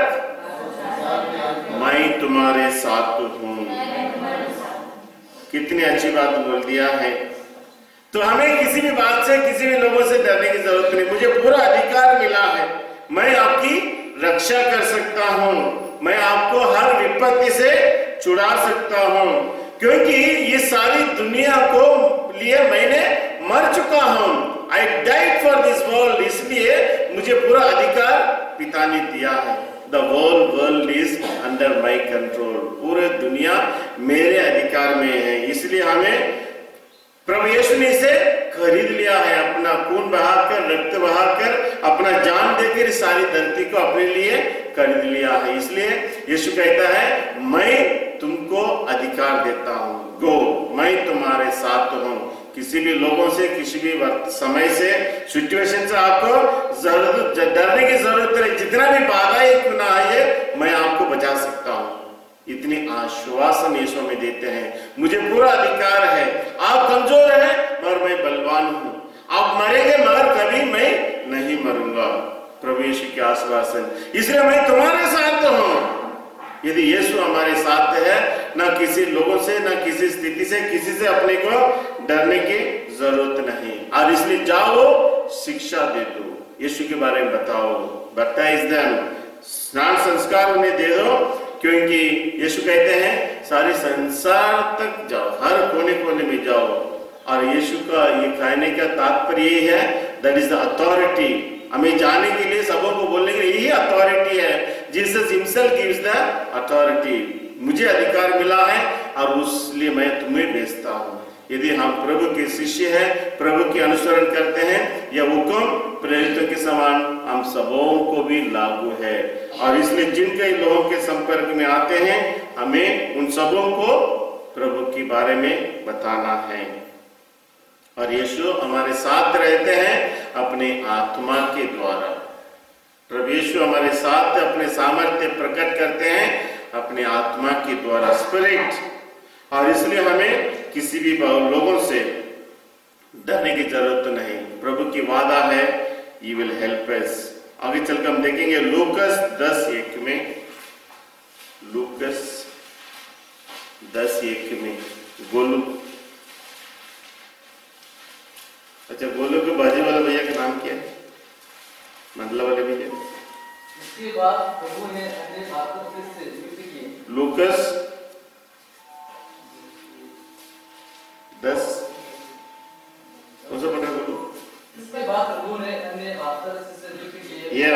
मैं तुम्हारे साथ हूं। कितनी अच्छी बात बोल दिया है। तो हमें किसी भी बात से, किसी भी लोगों से डरने की जरूरत नहीं। मुझे पूरा अधिकार मिला है, मैं आपकी रक्षा कर सकता हूं, मैं आपको हर विपत्ति से छुड़ा सकता हूं, क्योंकि ये सारी दुनिया को लिए मैंने मर चुका हूं। I died for this world, इसलिए मुझे पूरा अधिकार पिता ने दिया है। The whole world is under my control, पूरे दुनिया मेरे अधिकार में है। इसलिए हमें प्रभु यीशु ने इसे खरीद लिया है, अपना खून बहाकर, रक्त बहाकर, अपना जान देकर इस सारी धरती को अपने लिए खरीद लिया है। इसलिए यीशु कहता है मैं तुमको अधिकार देता हूं, गो, मैं तुम्हारे साथ हूं। किसी भी लोगों से, किसी भी वक्त समय से, सिचुएशन से आपको डरने की जरूरत नहीं। जितना भी बाधाएं क्यों ना आए, मैं आपको बचा सकता हूं। इतनी आश्वासन यीशु में देते हैं, मुझे पूरा अधिकार है। आप कमजोर हैं मगर मैं बलवान हूं, आप मरेंगे मगर कभी मैं नहीं मरूंगा। प्रभु यीशु के आश्वासन, इसलिए मैं तुम्हारे साथ हूं। यदि यीशु हमारे साथ है, ना किसी लोगों से, ना किसी स्थिति से, किसी से अपने को डरने की जरूरत नहीं। और इसलिए जाओ, शिक्षा दे दो, यीशु के बारे में बताओ, बैप्टाइज देम, स्नान संस्कार उन्हें दे दो, क्योंकि यीशु कहते हैं सारे संसार तक जाओ, हर कोने कोने में जाओ। और यीशु का ये कहने का तात्पर्य यही है, दैट इज द अथॉरिटी। हमें जाने के लिए, सबों को बोलने के लिए यही अथॉरिटी है। Jesus himself gives the authority. मुझे अधिकार मिला है और इसलिए मैं तुम्हें भेजता हूं। यदि हम प्रभु के शिष्य हैं, प्रभु के अनुसरण करते हैं, यह हुक्म प्रेरितों के समान हम सबों को भी लागू है। और इसलिए जिन कई लोगों के संपर्क में आते हैं, हमें उन सबों को प्रभु के बारे में बताना है। और यीशु हमारे साथ रहते हैं अपने आत्मा के द्वारा। प्रभु यीशु हमारे साथ अपने सामर्थ्य प्रकट करते हैं अपने आत्मा के द्वारा, स्पिरिट। और इसलिए हमें किसी भी लोगों से डरने की जरूरत नहीं। प्रभु की वादा है, He will help us। आगे चलकर हम देखेंगे लूकस 10:1 में, लूकस 10:1 में गोलू, अच्छा गोलू के बाजू वाला भैया का नाम क्या है? मंडला वाले भैया। इसके बाद प्रभु ने अपने हाथों से युद्ध किए। लूकस 10 कौन सा पढ़ा बोलो? इसके बाद प्रभु ने अन्य हाथों से युद्ध किए।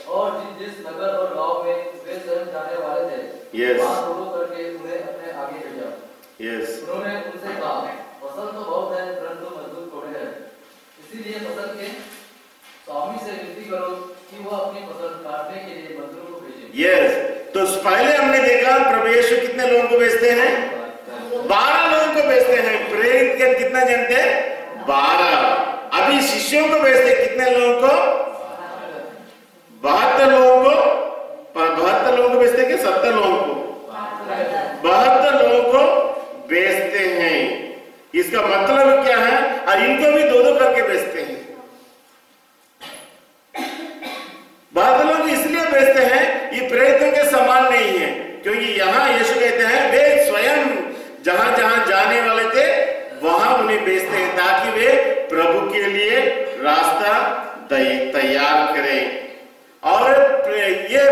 और जिस नगर और गांव में वे स्वयं जाने वाले थे, वहां दौड़ो करके उन्हें अपने आगे भेजा। उन्होंने उनसे कहा, फसल तो बहुत है परंतु मजदूर थोड़े हैं, इसीलिए फसल के स्वामी से विनती करो कि वो अपनी फसल काटने के लिए मजदूरों को भेजे। तो पहले हमने देखा प्रभु यीशु कितने लोगों को भेजते हैं? 12 लोगों को भेजते हैं। प्रेरित के कितना जन थे? 12। अभी शिष्यों को भेजते कितने लोगों को? 72 लोगों को। 72 लोगों को भेजते कि 70 लोगों को? 72 लोगों को भेजते हैं। इसका मतलब क्या है? और इनको भी 2-2 करके भेजते हैं। 72 लोग इसलिए भेजते हैं, ये प्रेरितों के समान नहीं है, क्योंकि यहाँ यीशु कहते हैं वे स्वयं जहां जहां जाने वाले थे वहां उन्हें भेजते हैं, ताकि वे प्रभु के लिए रास्ता तैयार करें। और ये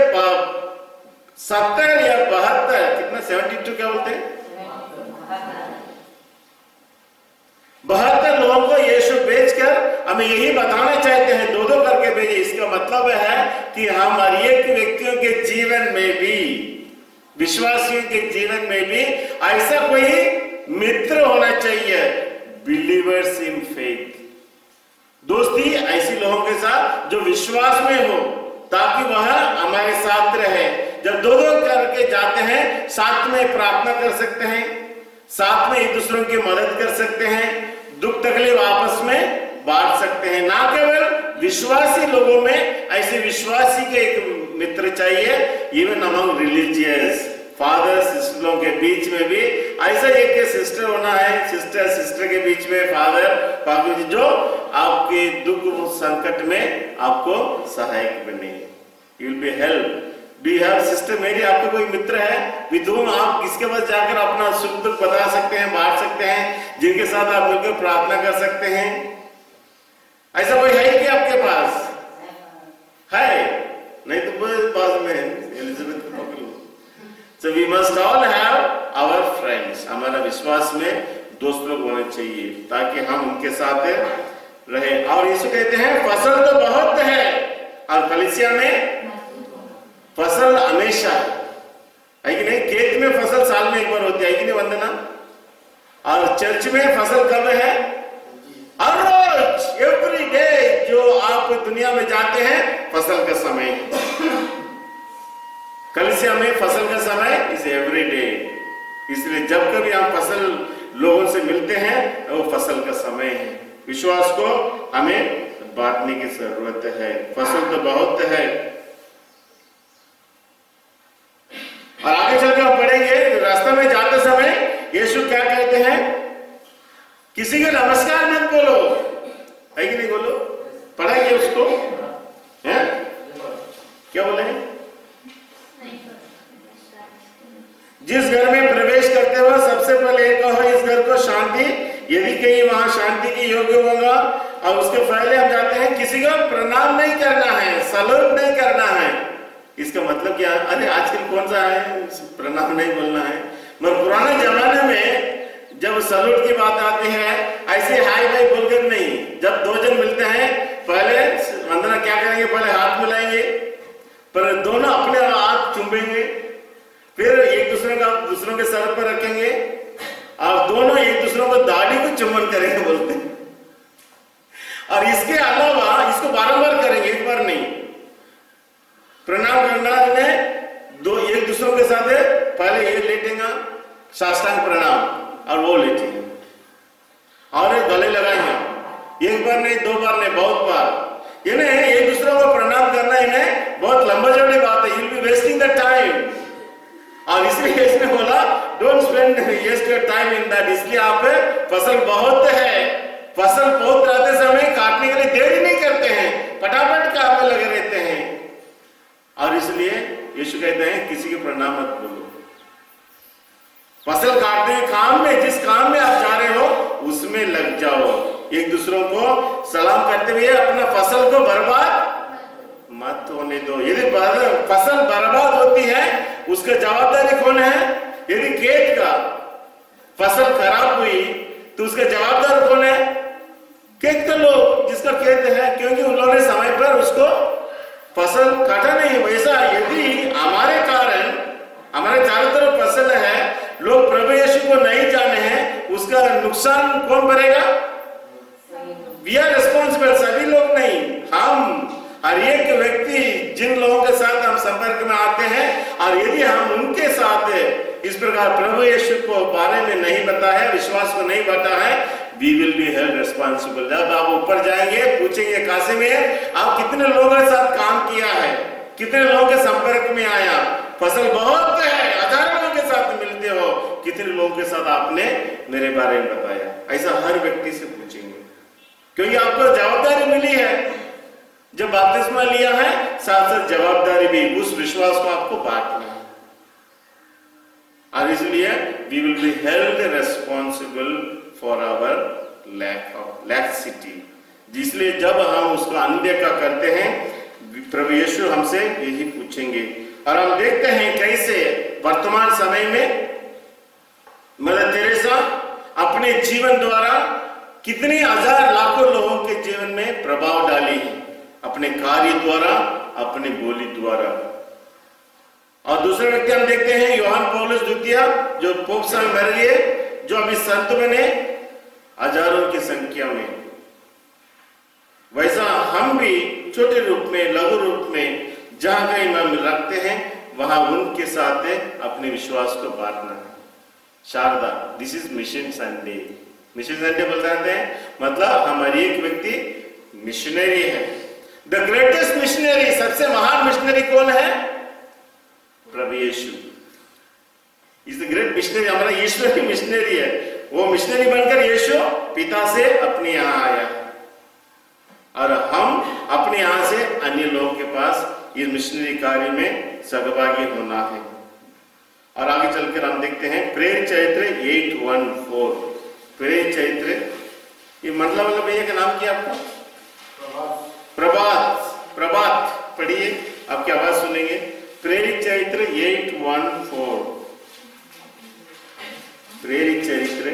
70 या 72 कितना 72 क्या बोलते हैं? 72 लोगों को यीशु भेजकर हमें यही बताना चाहते हैं, 2-2 करके भेजे। इसका मतलब है कि हम हर एक व्यक्तियों के जीवन में भी, विश्वासियों के जीवन में भी ऐसा कोई मित्र होना चाहिए, बिलीवर्स इन फेथ। दोस्ती ऐसे लोगों के साथ जो विश्वास में हो, ताकि वह हमारे साथ रहे। जब दो दो करके जाते हैं, साथ में प्रार्थना कर सकते हैं, साथ में एक दूसरों की मदद कर सकते हैं, दुख तकलीफ आपस में बांट सकते हैं। ना केवल विश्वासी लोगों में, ऐसे विश्वासी के एक मित्र चाहिए, इवन अमंग रिलीजियस फादर सिस्टरों के बीच में भी ऐसा एक सिस्टर होना है, सिस्टर सिस्टर के बीच में फादर जो आपके दुख संकट में आपको सहायक बने। You will B help. Do you have sister? मेरी आपके कोई मित्र है विद whom आप किसके पास जाकर अपना सुख दुख बता सकते हैं, बांट सकते हैं, जिनके साथ आप मिलकर प्रार्थना कर सकते हैं? ऐसा कोई है कि आपके पास है? नहीं तो बाद में एलिजाबेथ को पकड़ लो। So we must all have our friends. हमारा विश्वास में दोस्त लोग होने चाहिए ताकि हम उनके साथ रहे। और यीशु कहते हैं फसल तो बहुत है, और कलीसिया में फसल हमेशा है कि नहीं? खेत में फसल साल में एक बार होती है कि नहीं वंदना? और चर्च में फसल कब है? हर रोज, एवरी डे। जो आप दुनिया में जाते हैं, फसल का समय, कलीसिया में फसल का समय इज एवरी डे। इसलिए जब कभी हम फसल लोगों से मिलते हैं, वो फसल का समय है। विश्वास को हमें बांटने की जरूरत है। फसल तो बहुत है। और आगे चलकर हम पढ़ेंगे, रास्ते में जाते समय यीशु क्या कहते हैं? किसी को नमस्कार मत बोलो, है कि नहीं? बोलो, पढ़ेंगे उसको, है क्या बोले? जिस घर में प्रवेश करते हो सबसे पहले एक कहो इस घर को शांति, यदि कहीं वहां शांति के योग्य होगा। और उसके पहले हम जाते हैं, किसी को प्रणाम नहीं करना है, सलूट नहीं करना है। इसका मतलब क्या? अरे आजकल कौन सा है प्रणाम नहीं बोलना है? मगर पुराने जमाने में जब सलूट की बात आती है, ऐसे हाय भाई बोलकर नहीं। जब दो जन मिलते हैं, पहले वंदना क्या करेंगे? पहले हाथ मिलाएंगे, पर दोनों अपने हाथ चूमेंगे, फिर एक दूसरों के सर पर रखेंगे, और दोनों एक दूसरों को दाढ़ी को चुम्बन करेंगे बोलते हैं। और इसके अलावा इसको बारंबार करेंगे, एक बार नहीं। प्रणाम करना में दो एक दूसरों के साथ पहले ये लेटेगा साष्टांग प्रणाम, और वो लेटेंगे और गले लगाएंगे। एक बार नहीं, दो बार नहीं, बहुत बार। इन्हें एक दूसरों को प्रणाम करना इन्हें बहुत लंबा चौड़ी बात है। You will be wasting the time. और इसलिए इसने बोला don't spend waste your time in that. इसलिए आप फसल बहुत है, फसल बहुत रहते समय काटने के लिए देरी नहीं करते हैं, फटाफट काम में लगे रहते हैं। और इसलिए यीशु कहते हैं किसी के प्रणाम मत बोलो। फसल काटने के काम में, जिस काम में आप जा रहे हो उसमें लग जाओ। एक दूसरों को सलाम करते हुए अपना फसल को बर्बाद मत होने दो। यदि फसल बर्बाद होती है, उसका जवाबदारी कौन है? यदि खेत का फसल खराब हुई तो उसका जवाबदार कौन है? खेत का लोग, जिसका खेत है, क्योंकि उन्होंने समय पर उसको फसल काटा नहीं। वैसा यदि हमारे कारण हमारे चारों तरफ फसल है, लोग प्रभु यीशु को नहीं जाने हैं, उसका नुकसान कौन भरेगा? We are responsible. सभी लोग नहीं, हम हर एक व्यक्ति जिन लोगों के साथ हम संपर्क में आते हैं, और यदि हम उनके साथ इस प्रकार प्रभु यीशु को बारे में नहीं बताया, विश्वास को नहीं बताया, we will be held responsible. जब आप ऊपर जाएंगे, पूछेंगे काशी में आप कितने लोगों के साथ काम किया है, कितने लोगों के संपर्क में आया? फसल बहुत है, हजारों लोगों के साथ मिलते हो, कितने लोगों के साथ आपने मेरे बारे में बताया? ऐसा हर व्यक्ति से पूछेंगे, क्योंकि आपको जवाबदारी मिली है। जब बपतिस्मा लिया है, साथ साथ जवाबदारी भी उस विश्वास को आपको बांटना है। और इसलिए we will be held responsible for our laxity. इसलिए जब हम उसको अनदेखा करते हैं, प्रभु यीशु हमसे यही पूछेंगे। और हम देखते हैं कैसे वर्तमान समय में मदर तेरेसा अपने जीवन द्वारा कितने हजार लाखों लोगों के जीवन में प्रभाव डाली है, अपने कार्य द्वारा, अपने बोली द्वारा। और दूसरे व्यक्ति हम देखते हैं योहान पौलुस द्वितीय, जो पोप समय मर गए, जो अभी संत बने हजारों की संख्या में, वैसा हम भी छोटे रूप में, लघु रूप में जहां कहीं हम रखते हैं वहां उनके साथ अपने विश्वास को बांटना है। Sharda, this is mission Sunday. Mission Sunday बताते हैं मतलब हमारी एक व्यक्ति मिशनरी है। द ग्रेटेस्ट मिशनरी, सबसे महान मिशनरी कौन है? प्रभु यीशु इज द ग्रेट मिशनरी। हमारा यीशु ही मिशनरी है। वो मिशनरी बनकर यीशु पिता से अपने यहां आया और हम अपने यहां से अन्य लोगों के पास इस मिशनरी कार्य में सहभागी होना है। और आगे चलकर हम देखते हैं प्रेरित चरित्र 8:1-4। प्रेरित चरित्र, ये मतलब भैया का नाम क्या आपका? प्रभात। प्रभात पढ़िए, आपकी आवाज सुनेंगे। प्रेरित चरित्र 8:1-4। प्रेरित चरित्र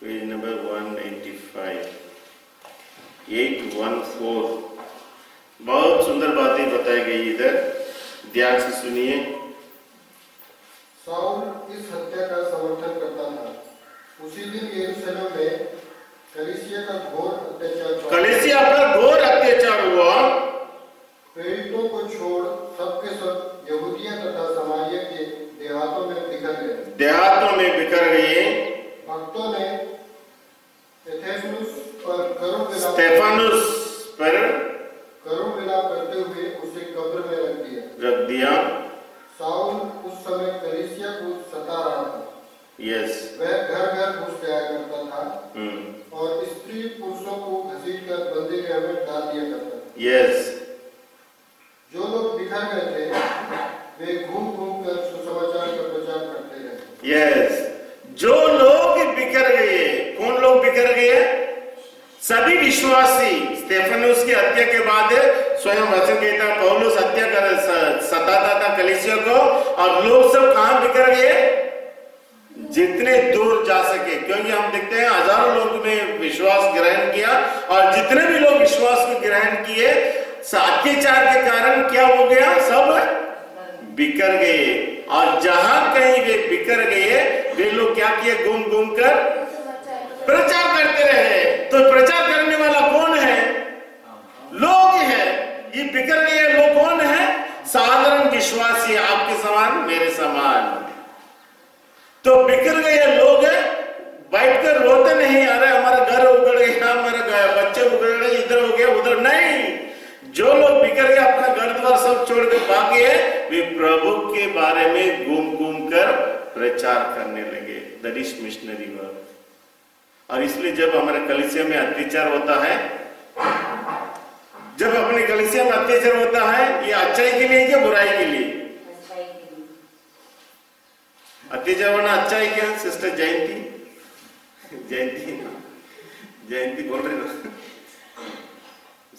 पेज नंबर 195, 8:1-4। बहुत सुंदर बातें बताई गई इधर, ध्यान से सुनिए। साउल इस हत्या का समर्थन करता था। उसी दिन यरूशलेम में कलीसिया का घोर अत्याचार हुआ। प्रेरितों को छोड़ सबके सब यहूदिया तथा समारिया के देहातों में बिखर गए। भक्तों ने स्तेफानुस पर करो मिलाप करते हुए उसे कब्र में रख दिया। साउल उस समय कलीसिया को सता रहा था। वह घर घर घुस जाया करता था और स्त्री पुरुषों को घसीटकर बंदी गृह में डाल दिया करता था। जो लोग बिखर गए थे वे घूम घूम कर सुसमाचार का प्रचार करते रहे। जो लोग बिखर गए, कौन लोग बिखर गए? सभी विश्वासी। स्तेफानुस की हत्या के बाद स्वयं वचन कहता है पौलुस हत्या कर सताता था कलीसिया को, और लोग सब कहां बिखर गए? जितने दूर जा सके, क्योंकि हम देखते हैं हजारों लोग ने विश्वास ग्रहण किया और जितने भी लोग विश्वास को ग्रहण किए अत्याचार के कारण क्या हो गया? सब बिखर गए। और जहां कहीं वे बिखर गए वे लोग क्या किए? घूम घूम कर प्रचार करते रहे। तो प्रचार करने वाला कौन है? लोग हैं। ये बिखर गए लोग कौन है? साधारण विश्वासी, आपके समान, मेरे समान। तो बिखर गए लोग बैठकर रोते नहीं, अरे हमारा घर उगड़ गया, हमारे बच्चे उगड़ गए, इधर हो गया उधर नहीं। जो लोग बिखर गए अपना घर द्वार सब छोड़कर भागे, वे प्रभु के बारे में घूम घूम कर प्रचार करने लगे। That is missionary work. और इसलिए जब हमारे कलीसिया में अत्याचार होता है, जब अपने कलीसिया में अत्याचार होता है, ये अच्छाई के लिए क्या बुराई के लिए? अत्याचार होना अच्छा है क्या? सिस्टर जयंती बोल रहे ना?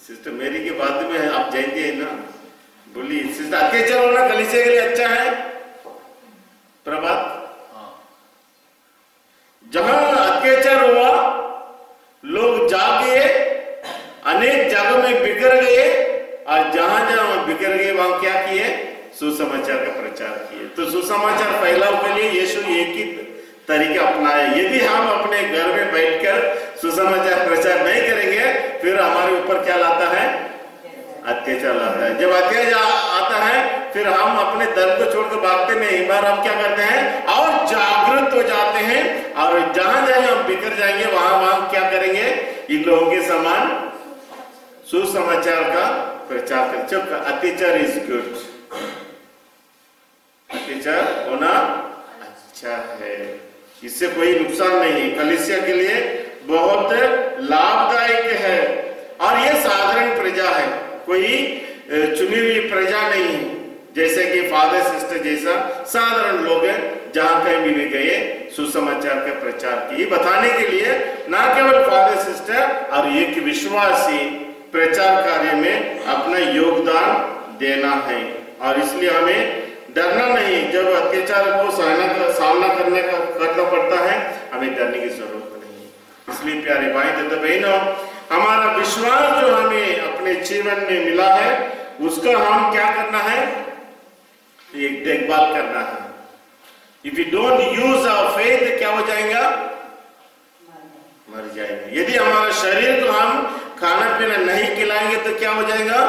सिस्टर मेरी के बाद में आप जयंती है ना, बोलिए। सिस्टर अत्याचार होना कलीसिया के लिए अच्छा है? प्रभात, जहां अत्याचार हुआ लोग जागे, अनेक जगहों में बिखर गए, और जहां जहां बिखर गए वहां क्या किए? सुसमाचार का प्रचार किए। तो सुसमाचार फैलाव के लिए यीशु एक ही तरीका अपनाया। यदि हम अपने घर में बैठकर सुसमाचार प्रचार नहीं करेंगे फिर हमारे ऊपर क्या लाता है? अत्याचार लाता है। जब अत्याचार आता है फिर हम अपने धर्म को छोड़कर भागते नहीं, बार हम क्या करते हैं? और जागृत हो जाते हैं, और जहां जहां हम बिखर जाएंगे वहां वहां क्या करेंगे? इन लोगों के समान सुसमाचार का प्रचार करें। चुप, अत्याचार इज गुड, अत्याचार होना अच्छा है, इससे कोई नुकसान नहीं, कलीसिया के लिए बहुत लाभदायक है। और ये साधारण प्रजा है, कोई चुनी हुई प्रजा नहीं है, जैसे कि फादर सिस्टर जैसा साधारण लोग हैं। जहां कहीं भी गए सुसमाचार का प्रचार किए, बताने के लिए ना केवल फादर सिस्टर और एक विश्वासी प्रचार कार्य में अपना योगदान देना है। और इसलिए हमें डरना नहीं। जब अत्याचार को सामना करना पड़ता है, हमें डरने की जरूरत नहीं। इसलिए प्यारे भाई तथा बहनों, हमारा विश्वास जो हमें अपने जीवन में मिला है उसका हम क्या करना है, एक देखभाल करना है। If you don't use our faith, क्या हो जाएगा, मर जाएंगे। यदि हमारा शरीर को हम खाना पीना नहीं खिलाएंगे तो क्या हो जाएगा,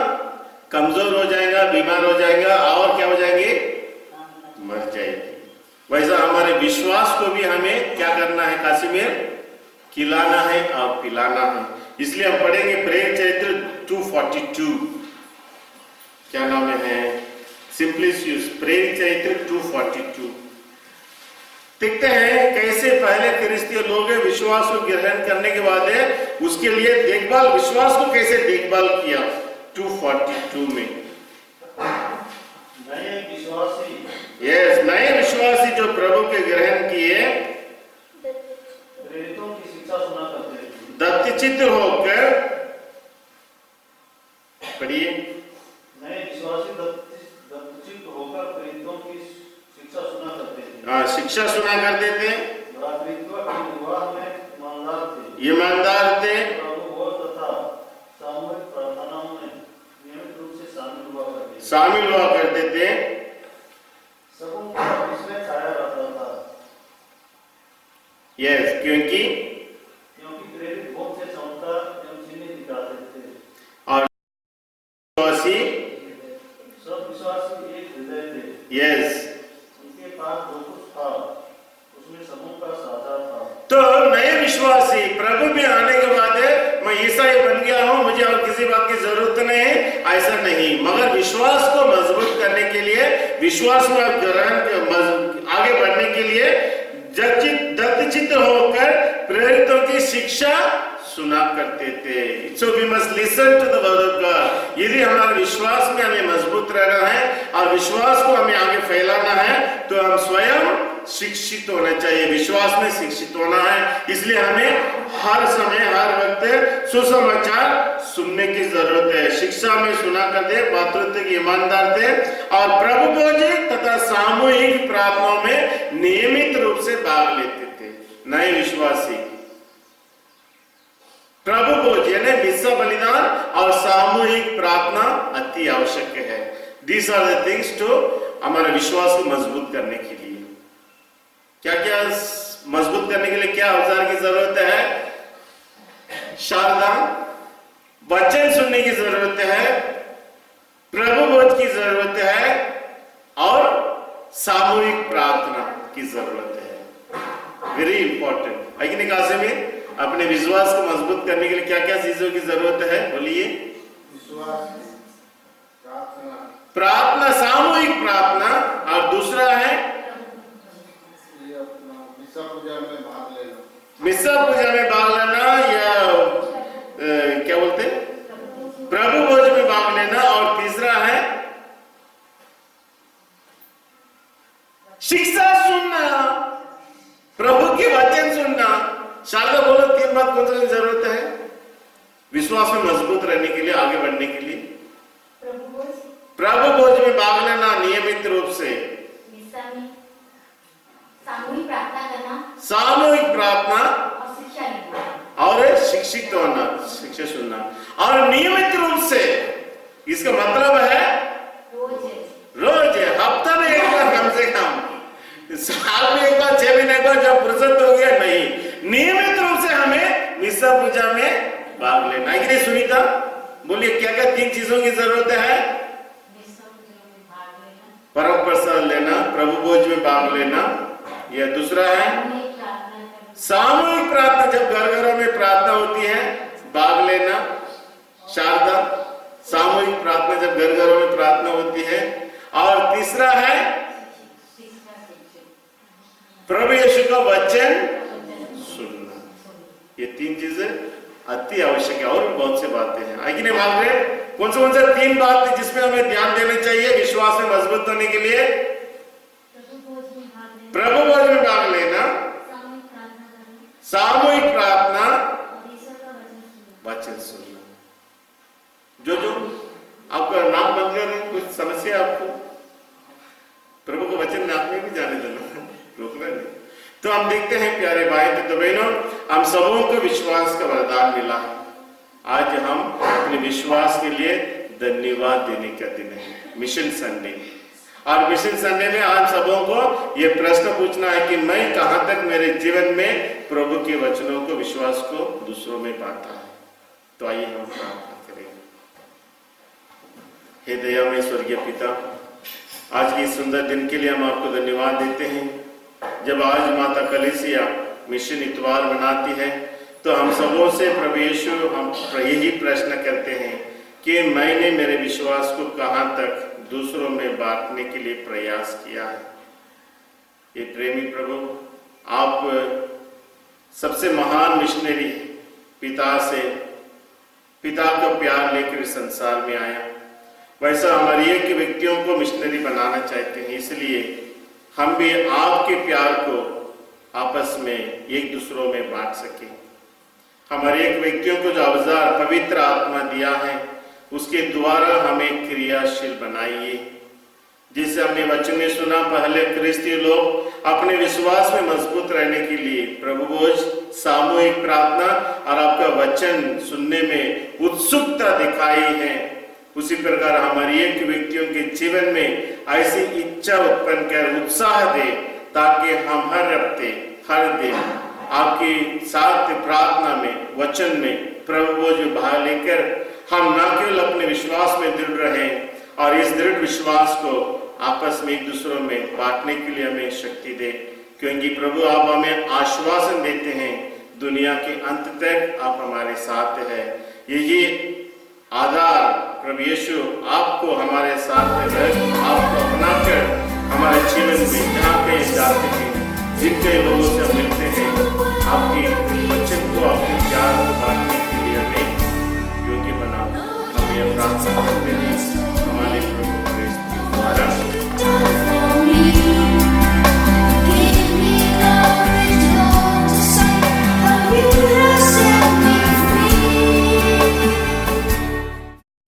कमजोर हो जाएगा, बीमार हो जाएगा, और क्या हो जाएंगे, मर जाएंगे। वैसा हमारे विश्वास को भी हमें क्या करना है, काशिमीर, खिलाना है और पिलाना है। इसलिए हम पढ़ेंगे प्रेरित चरित्र 242, क्या नाम है, सिंपलिसियस, प्रेरित चरित्र 242। देखते हैं कैसे पहले क्रिस्तीय लोग विश्वास को ग्रहण करने के बाद उसके लिए देखभाल, विश्वास को कैसे देखभाल किया। 242 में नए विश्वासी, यस, नए विश्वासी जो प्रभु के ग्रहण किए, प्रेरितों की शिक्षा सुना करते थे। दत्तचित्त होकर, पढ़िए, नए विश्वासी दत्तचित्त होकर प्रेरितों की शिक्षा सुना करते थे। हाँ, शिक्षा सुना करते थे, भ्रातृत्व के विवाह में ईमानदार थे, ईमानदार थे, प्रभु भोज तथा सामूहिक प्रार्थनाओं में नियमित रूप से शामिल हुआ करते थे। सबों का इसमें छाया रहता था। यस, क्योंकि प्रेरित बहुत से क्षमता एवं चिन्ह दिखाते थे। और विश्वासी, सब विश्वासी एक हृदय थे। यस, उनके पास जो कुछ था उसमें सबों का साझा था। तो नए विश्वासी प्रभु में आने के बाद मैं ईसाई बन गया हूं, मुझे और किसी बात की जरूरत नहीं है, ऐसा नहीं। मगर विश्वास को मजबूत करने के लिए, विश्वास में ग्रहण आगे बढ़ने के लिए दत्तचित्त होकर प्रेरितों की शिक्षा सुना करते थे। So we must listen to the word of God. यदि हमारे विश्वास में हमें मजबूत रहना है और विश्वास को हमें आगे फैलाना है तो हम स्वयं शिक्षित होना चाहिए, विश्वास में शिक्षित होना है। इसलिए हमें हर समय, हर वक्त सुसमाचार सुनने की जरूरत है। शिक्षा में सुना करते, पात्रत्व के ईमानदार थे और प्रभु भोज तथा सामूहिक प्रार्थनाओं में नियमित रूप से भाग लेते थे। नए विश्वासी प्रभु भोज यानी मिस्सा बलिदान और सामूहिक प्रार्थना अति आवश्यक है। These are the things to हमारे विश्वास को मजबूत करने के लिए। क्या क्या मजबूत करने के लिए क्या औजार की जरूरत है? शारदा, वचन सुनने की जरूरत है, प्रभु भोज की जरूरत है और सामूहिक प्रार्थना की जरूरत है। Very important. आगे कासे में अपने विश्वास को मजबूत करने के लिए क्या क्या चीजों की जरूरत है, बोलिए। विश्वास, प्रार्थना, सामूहिक प्रार्थना, और दूसरा है मिस्सा पूजा में भाग लेना। मिस्सा पूजा में भाग लेना या क्या बोलते हैं, प्रभु भोज में भाग लेना। और तीसरा है शिक्षा सुनना, प्रभु के वचन सुनना। शारदा बोलो, तीन बात कौन सी जरूरत है विश्वास में मजबूत रहने के लिए, आगे बढ़ने के लिए? प्रभु भोज में भाग लेना नियमित रूप से, सामूहिक प्रार्थना करना, सामूहिक प्रार्थना और शिक्षा लेना, और शिक्षित होना, शिक्षा सुनना, और नियमित रूप से। इसका मतलब है रोज, हफ्ता में एक बार, कम से कम साल में एक बार, 6 महीने एक बार, जब फुर्सत हो गया, नहीं, नियमित रूप से हमें मिस्सा पूजा में भाग लेना है कि नहीं? सुनीता बोलिए, क्या क्या 3 चीजों की जरूरत है? परम प्रसाद लेना, प्रभु भोज में भाग लेना, यह दूसरा है सामूहिक प्रार्थना, जब घर घरों में प्रार्थना होती है भाग लेना। शारदा, सामूहिक प्रार्थना जब घर घरों में प्रार्थना होती है। और तीसरा है प्रभु यीशु का वचन सुनना। ये 3 चीजें अति आवश्यक है, और भी बहुत से बातें हैं। आगे नहीं भाग रहे, कौन से 3 बात जिसमें हमें ध्यान देना चाहिए विश्वास में मजबूत होने के लिए? प्रभु भोज में भाग लेना, सामूहिक प्रार्थना, वचन सुनना। जो आपका नाम बदल रहे, कुछ समस्या आपको, प्रभु को वचन नाम में भी जाने देना, रोकना नहीं। तो हम देखते हैं प्यारे भाई तो बहनों, हम सबों को विश्वास का वरदान मिला है। आज हम अपने विश्वास के लिए धन्यवाद देने का दिन है, मिशन संडे। और मिशन संडे में आप सबों को ये प्रश्न पूछना है कि मैं कहां तक मेरे जीवन में प्रभु के वचनों को, विश्वास को दूसरों में बांटा है। तो आइए हम प्रार्थना करेंगे। हे दयामय स्वर्गीय पिता, आज के सुंदर दिन के लिए हम आपको धन्यवाद देते हैं। जब आज माता कलीसिया मिशन इतवार मनाती है तो हम सबों से प्रभु यीशु हम यही प्रश्न करते हैं कि मैंने मेरे विश्वास को कहां तक दूसरों में बांटने के लिए प्रयास किया है। ये प्रेमी प्रभु, आप सबसे महान मिशनरी पिता का प्यार लेकर इस संसार में आया, वैसा हमारे एक व्यक्तियों को मिशनरी बनाना चाहते हैं। इसलिए हम भी आपके प्यार को आपस में एक दूसरों में बांट सके। हमारे एक व्यक्तियों को जो अवजार पवित्र आत्मा दिया है उसके द्वारा हमें क्रियाशील बनाइए। जिसे हमने वचन में सुना, पहले क्रिस्ती लोग अपने विश्वास में मजबूत रहने के लिए प्रभु भोज, सामूहिक प्रार्थना और आपका वचन सुनने में उत्सुकता दिखाई है। उसी प्रकार हमारी एक व्यक्तियों के जीवन में ऐसी इच्छा उत्पन्न कर उत्साह दे, ताकि हम हर हफ्ते, हर दिन आपके साथ प्रार्थना में, वचन में प्रभु भोज में भाग लेकर हम न केवल अपने विश्वास में दृढ़ रहें और इस दृढ़ विश्वास को आपस में एक दूसरों में बांटने के लिए हमें शक्ति दे। क्योंकि प्रभु आप हमें आश्वासन देते हैं, दुनिया के अंत तक आप हमारे साथ है। यही आधार प्रभु यीशु आपको हमारे साथ रख, आपको अपनाकर हमारे जीवन में जहाँ पे जाते हैं, जितने लोगों से हम मिलते हैं, आपके वचन को, आपके ज्ञान को बांटने के लिए हमें योग्य बना। हम ये प्रार्थना करते हैं